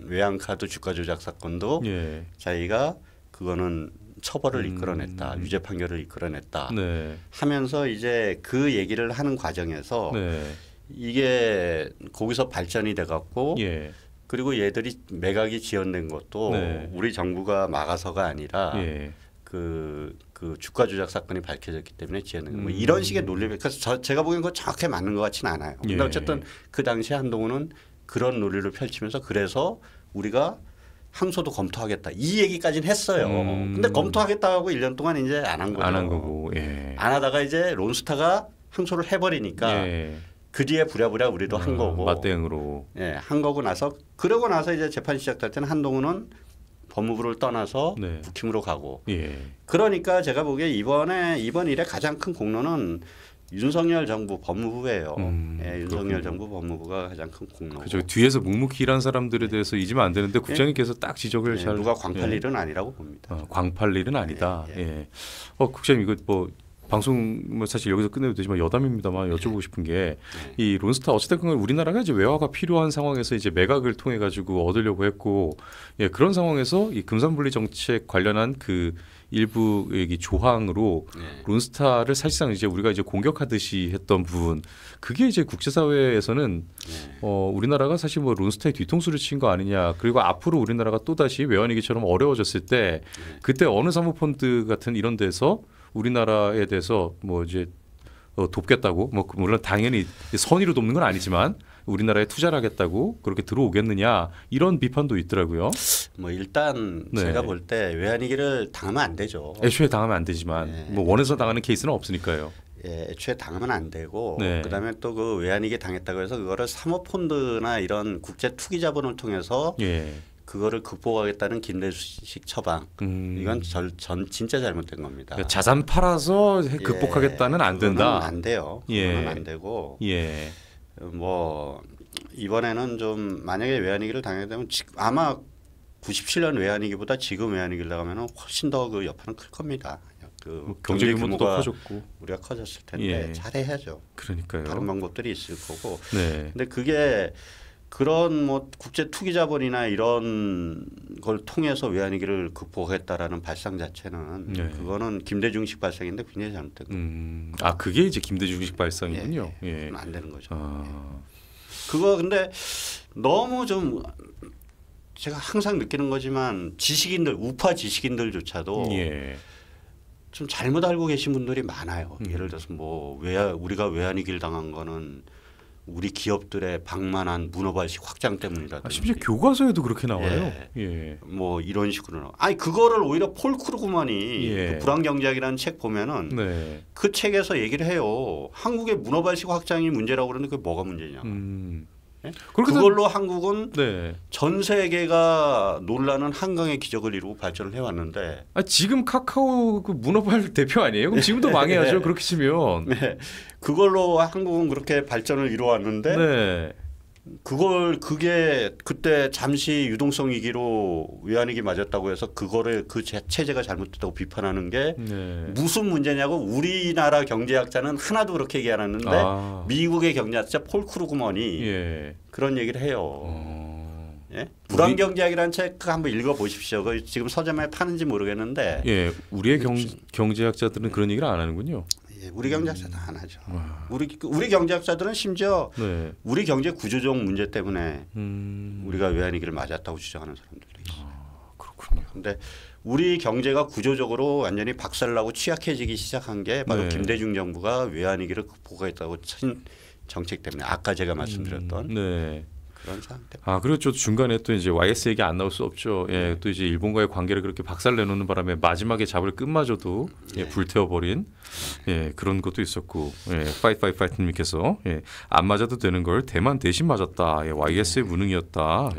Speaker 2: 외환카드 주가 조작 사건도 자기가 그거는 처벌을 이끌어냈다. 유죄 판결을 이끌어냈다. 하면서 이제 그 얘기를 하는 과정에서 이게 거기서 발전이 돼 갖고 그리고 얘들이 매각이 지연된 것도 우리 정부가 막아서가 아니라 그 주가 조작 사건이 밝혀졌기 때문에 지연된 거. 뭐 이런 식의 논리. 그래서 제가 보기엔 그거 정확히 맞는 것 같지는 않아요. 근데 어쨌든 그 당시 한동훈은 그런 논리를 펼치면서 그래서 우리가 항소도 검토하겠다. 이 얘기까지는 했어요. 근데 검토하겠다 하고 1년 동안 이제 안 한 거죠.
Speaker 1: 안 한 거고.
Speaker 2: 안 하다가 이제 론스타가 항소를 해버리니까 그 뒤에 부랴부랴 우리도 한 거고.
Speaker 1: 맞대응으로.
Speaker 2: 한 거고 나서 그러고 나서 이제 재판이 시작될 때는 한동훈은 법무부를 떠나서 국힘으로 가고. 그러니까 제가 보기에 이번 일의 가장 큰 공로는 윤석열 정부 법무부예요. 윤석열 정부 법무부가 가장 큰 공로.
Speaker 1: 그죠. 뒤에서 묵묵히 일한 사람들에 대해서 잊으면 안 되는데 국장님께서 딱 지적을 잘.
Speaker 2: 누가 광팔 일은 아니라고 봅니다.
Speaker 1: 광팔 일은 아니다. 국장님 이거 뭐. 방송 뭐 사실 여기서 끝내도 되지만 여담입니다만 여쭤보고 싶은 게 이 론스타 어쨌든 우리나라가 이제 외화가 필요한 상황에서 이제 매각을 통해 가지고 얻으려고 했고 그런 상황에서 이 금산분리 정책 관련한 그 일부 이 조항으로 론스타를 사실상 이제 우리가 이제 공격하듯이 했던 부분 그게 이제 국제사회에서는 우리나라가 사실 뭐 론스타의 뒤통수를 친 거 아니냐 그리고 앞으로 우리나라가 또 다시 외환위기처럼 어려워졌을 때 그때 어느 사모펀드 같은 이런 데서 우리나라에 대해서 뭐 이제 돕겠다고 뭐 물론 당연히 선의로 돕는 건 아니지만 우리나라에 투자를 하겠다고 그렇게 들어오겠느냐 이런 비판도 있더라고요.
Speaker 2: 뭐 일단
Speaker 1: 네.
Speaker 2: 제가 볼 때 외환위기를 당하면 안 되죠.
Speaker 1: 애초에 당하면 안 되지만
Speaker 2: 네.
Speaker 1: 뭐 원해서 당하는 케이스는 없으니까요.
Speaker 2: 예, 애초에 당하면 안 되고
Speaker 1: 네.
Speaker 2: 그다음에 또 그 외환위기 당했다고 해서 그거를 사모펀드나 이런 국제 투기 자본을 통해서
Speaker 1: 예.
Speaker 2: 그거를 극복하겠다는 김대중 처방 이건 진짜 잘못된 겁니다.
Speaker 1: 그러니까 자산 팔아서 극복하겠다는 안 된다.
Speaker 2: 안 돼요.
Speaker 1: 예.
Speaker 2: 그건 안 되고
Speaker 1: 예.
Speaker 2: 뭐 이번에는 좀 만약에 외환위기를 당하게 되면 아마 97년 외환위기보다 지금 외환위기를 나가면 훨씬 더 그 여파는 클 겁니다. 그
Speaker 1: 경제 규모도 커졌고
Speaker 2: 우리가 커졌을 텐데
Speaker 1: 예.
Speaker 2: 잘해야죠.
Speaker 1: 그러니까요.
Speaker 2: 다른 방법들이 있을 거고.
Speaker 1: 네.
Speaker 2: 근데 그게 그런 뭐 국제 투기 자본이나 이런 걸 통해서 외환위기를 극복했다라는 발상 자체는
Speaker 1: 네.
Speaker 2: 그거는 김대중식 발상인데 굉장히 잘못된 거예요.
Speaker 1: 아 그게 이제 김대중식 발상이군요.
Speaker 2: 예. 안 되는 거죠.
Speaker 1: 아.
Speaker 2: 그거 근데 너무 좀 제가 항상 느끼는 거지만 지식인들 우파 지식인들조차도
Speaker 1: 예.
Speaker 2: 좀 잘못 알고 계신 분들이 많아요. 예를 들어서 뭐 우리가 외환위기를 당한 거는 우리 기업들의 방만한 문어발식 확장 때문이라든지.
Speaker 1: 심지어 교과서에도 그렇게 나와요. 예.
Speaker 2: 뭐 이런 식으로. 아니 그거를 오히려 폴 크루그만이
Speaker 1: 예.
Speaker 2: 그 불황경제학이라는 책 보면은
Speaker 1: 네.
Speaker 2: 그 책에서 얘기를 해요. 한국의 문어발식 확장이 문제라고 그러는데 그게 뭐가 문제냐. 예? 그걸로 한국은
Speaker 1: 네.
Speaker 2: 전 세계가 놀라는 한강의 기적을 이루고 발전을 해왔는데.
Speaker 1: 지금 카카오 그 문어발 대표 아니에요? 그럼 지금도 망해야죠. 그렇게 치면.
Speaker 2: 네. 그걸로 한국은 그렇게 발전을 이루어왔는데
Speaker 1: 네.
Speaker 2: 그게 그때 잠시 유동성 위기로 외환위기 맞았다고 해서 그거를 그 체제가 잘못됐다고 비판하는 게
Speaker 1: 네. 무슨
Speaker 2: 문제냐고 우리나라 경제학자는 하나도 그렇게 얘기 안 했는데 미국의 경제학자 폴 크루그먼이
Speaker 1: 예.
Speaker 2: 그런 얘기를 해요. 예? 불황경제학이라는 책 한번 읽어보십시오. 지금 서점에 파는지 모르겠는데
Speaker 1: 예. 우리의 경제학자들은 그런 얘기를 안 하는군요.
Speaker 2: 예, 우리 경제학자도 안 하죠. 우리 경제학자들은 심지어
Speaker 1: 네.
Speaker 2: 우리 경제 구조적 문제 때문에 우리가 외환위기를 맞았다고 주장하는 사람들도 있어요.
Speaker 1: 그렇군요.
Speaker 2: 그런데 우리 경제가 구조적으로 완전히 박살나고 취약해지기 시작한 게 바로
Speaker 1: 네.
Speaker 2: 김대중 정부가 외환위기를 극복했다고 친 정책 때문에 아까 제가 말씀드렸던
Speaker 1: 네.
Speaker 2: 그런 상황 때문에.
Speaker 1: 그리고 또 중간에 또 이제 YS 얘기 안 나올 수 없죠. 예, 또 이제 일본과의 관계를 그렇게 박살 내놓는 바람에 마지막에 잡을 끝마저도 불태워버린 그런 것도 있었고, 파이트님께서 안 맞아도 되는 걸 대만 대신 맞았다. YS의 무능이었다.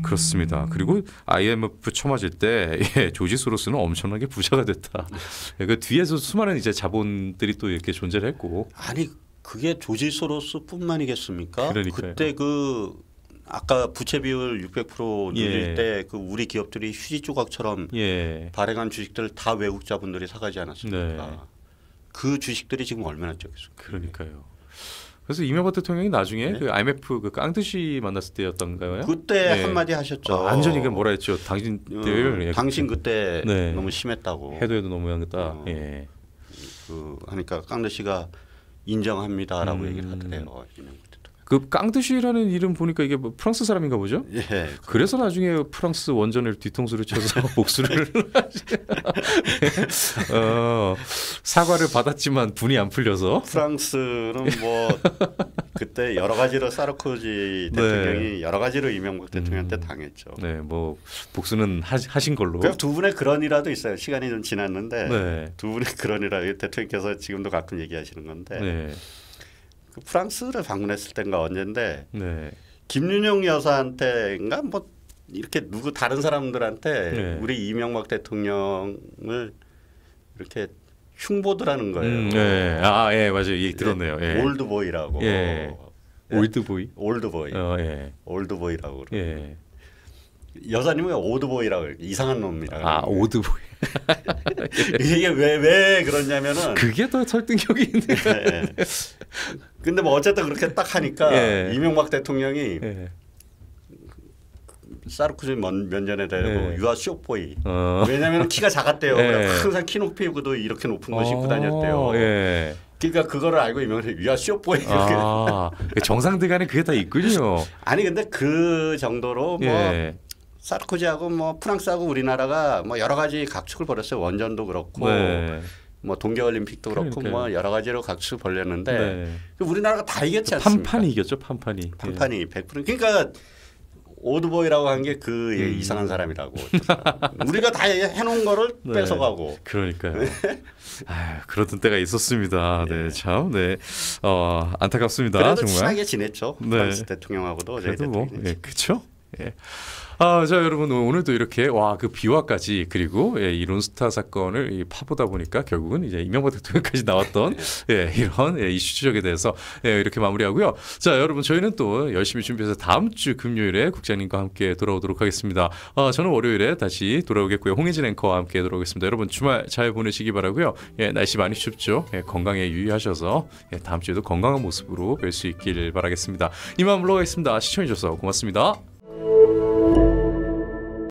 Speaker 1: 그렇습니다. 그리고 IMF 처맞을 때 조지 소로스는 엄청나게 부자가 됐다. 그 뒤에서 수많은 이제 자본들이 또 이렇게 존재를 했고.
Speaker 2: 아니. 그게 조지 소로스뿐만이겠습니까?
Speaker 1: 그러니까요.
Speaker 2: 그때 아까 부채 비율 600% 늘릴 때 그 우리 기업들이 휴지 조각처럼 발행한 주식들을 다 외국 자본들이 사가지 않았습니까? 네. 그 주식들이 지금 얼마나 적겠습니까?
Speaker 1: 그러니까요. 그래서 이명박 대통령이 나중에 그 IMF 그 깡듯이 만났을 때였던가요?
Speaker 2: 그때 한마디 하셨죠.
Speaker 1: 완전히 그 뭐라 했죠. 당신들
Speaker 2: 당신 그때 너무 심했다고.
Speaker 1: 해도 너무 하겠다.
Speaker 2: 하니까 깡듯이가 인정합니다라고 얘기를 하더래요.
Speaker 1: 그 깡듯이라는 이름 보니까 이게 뭐 프랑스 사람인가 보죠?
Speaker 2: 예.
Speaker 1: 그래서 나중에 프랑스 원전을 뒤통수를 쳐서 복수를 사과를 받았지만 분이 안 풀려서
Speaker 2: 프랑스는 뭐 그때 여러 가지로 사르코지 대통령이 여러 가지로 이명박 대통령한테 당했죠.
Speaker 1: 네, 뭐 복수는 하신 걸로.
Speaker 2: 두 분의 그런 일화도 있어요. 시간이 좀 지났는데 두 분의 그런 일화 대통령께서 지금도 가끔 얘기하시는 건데 그 프랑스를 방문했을 때인가 언젠데 김윤영 여사한테인가 뭐 이렇게 누구 다른 사람들한테 우리 이명박 대통령을 이렇게 흉보들 하는 거예요.
Speaker 1: 맞아요. 얘기 들었네요.
Speaker 2: 올드보이라고.
Speaker 1: 올드보이?
Speaker 2: 올드보이. 올드보이라고. 여사님은 오드보이라고 이상한 놈이라고.
Speaker 1: 오드보이.
Speaker 2: 이게 왜 그러냐면은
Speaker 1: 그게 더 설득력이 있네.
Speaker 2: 근데 뭐 어쨌든 그렇게 딱 하니까 이명박 대통령이 사르코지 면전에 대고 유아 쇼보이. 왜냐하면 키가 작았대요. 항상 키 높이고도 이렇게 높은 거 신고 다녔대요. 그러니까 그거를 알고 이명박이 유아 쇼보이.
Speaker 1: 정상들 간에 그게 다 있군요.
Speaker 2: 아니 근데 그 정도로 뭐 사르코지하고 뭐 프랑스하고 우리나라가 뭐 여러 가지 각축을 벌였어요. 원전도 그렇고 뭐 동계올림픽도 그렇고
Speaker 1: 그러니까요.
Speaker 2: 뭐 여러 가지로 각수 벌렸는데
Speaker 1: 네.
Speaker 2: 우리나라가 다 이겼지 않습니까?
Speaker 1: 판판이 이겼죠. 판판이.
Speaker 2: 판판이 100%. 그러니까 오드보이라고 한 게 그 이상한 사람이라고. 우리가 다 해놓은 거를
Speaker 1: 네.
Speaker 2: 뺏어가고.
Speaker 1: 그러니까요. 아유, 그러던 때가 있었습니다. 네, 참, 네, 안타깝습니다.
Speaker 2: 그래도
Speaker 1: 정말.
Speaker 2: 친하게 지냈죠.
Speaker 1: 네.
Speaker 2: 프랑스 대통령하고도 어제
Speaker 1: 그래도 뭐,
Speaker 2: 대통령이.
Speaker 1: 예, 그렇죠. 예. 자 여러분 오늘도 이렇게 그 비화까지 그리고 이 론스타 사건을 파보다 보니까 결국은 이제 이명박 대통령까지 나왔던 이런 이슈 추적에 대해서 이렇게 마무리하고요. 자 여러분 저희는 또 열심히 준비해서 다음 주 금요일에 국장님과 함께 돌아오도록 하겠습니다. 저는 월요일에 다시 돌아오겠고요. 홍혜진 앵커와 함께 돌아오겠습니다. 여러분 주말 잘 보내시기 바라고요. 날씨 많이 춥죠. 건강에 유의하셔서 다음 주에도 건강한 모습으로 뵐 수 있길 바라겠습니다. 이만 물러가겠습니다. 시청해 주셔서 고맙습니다.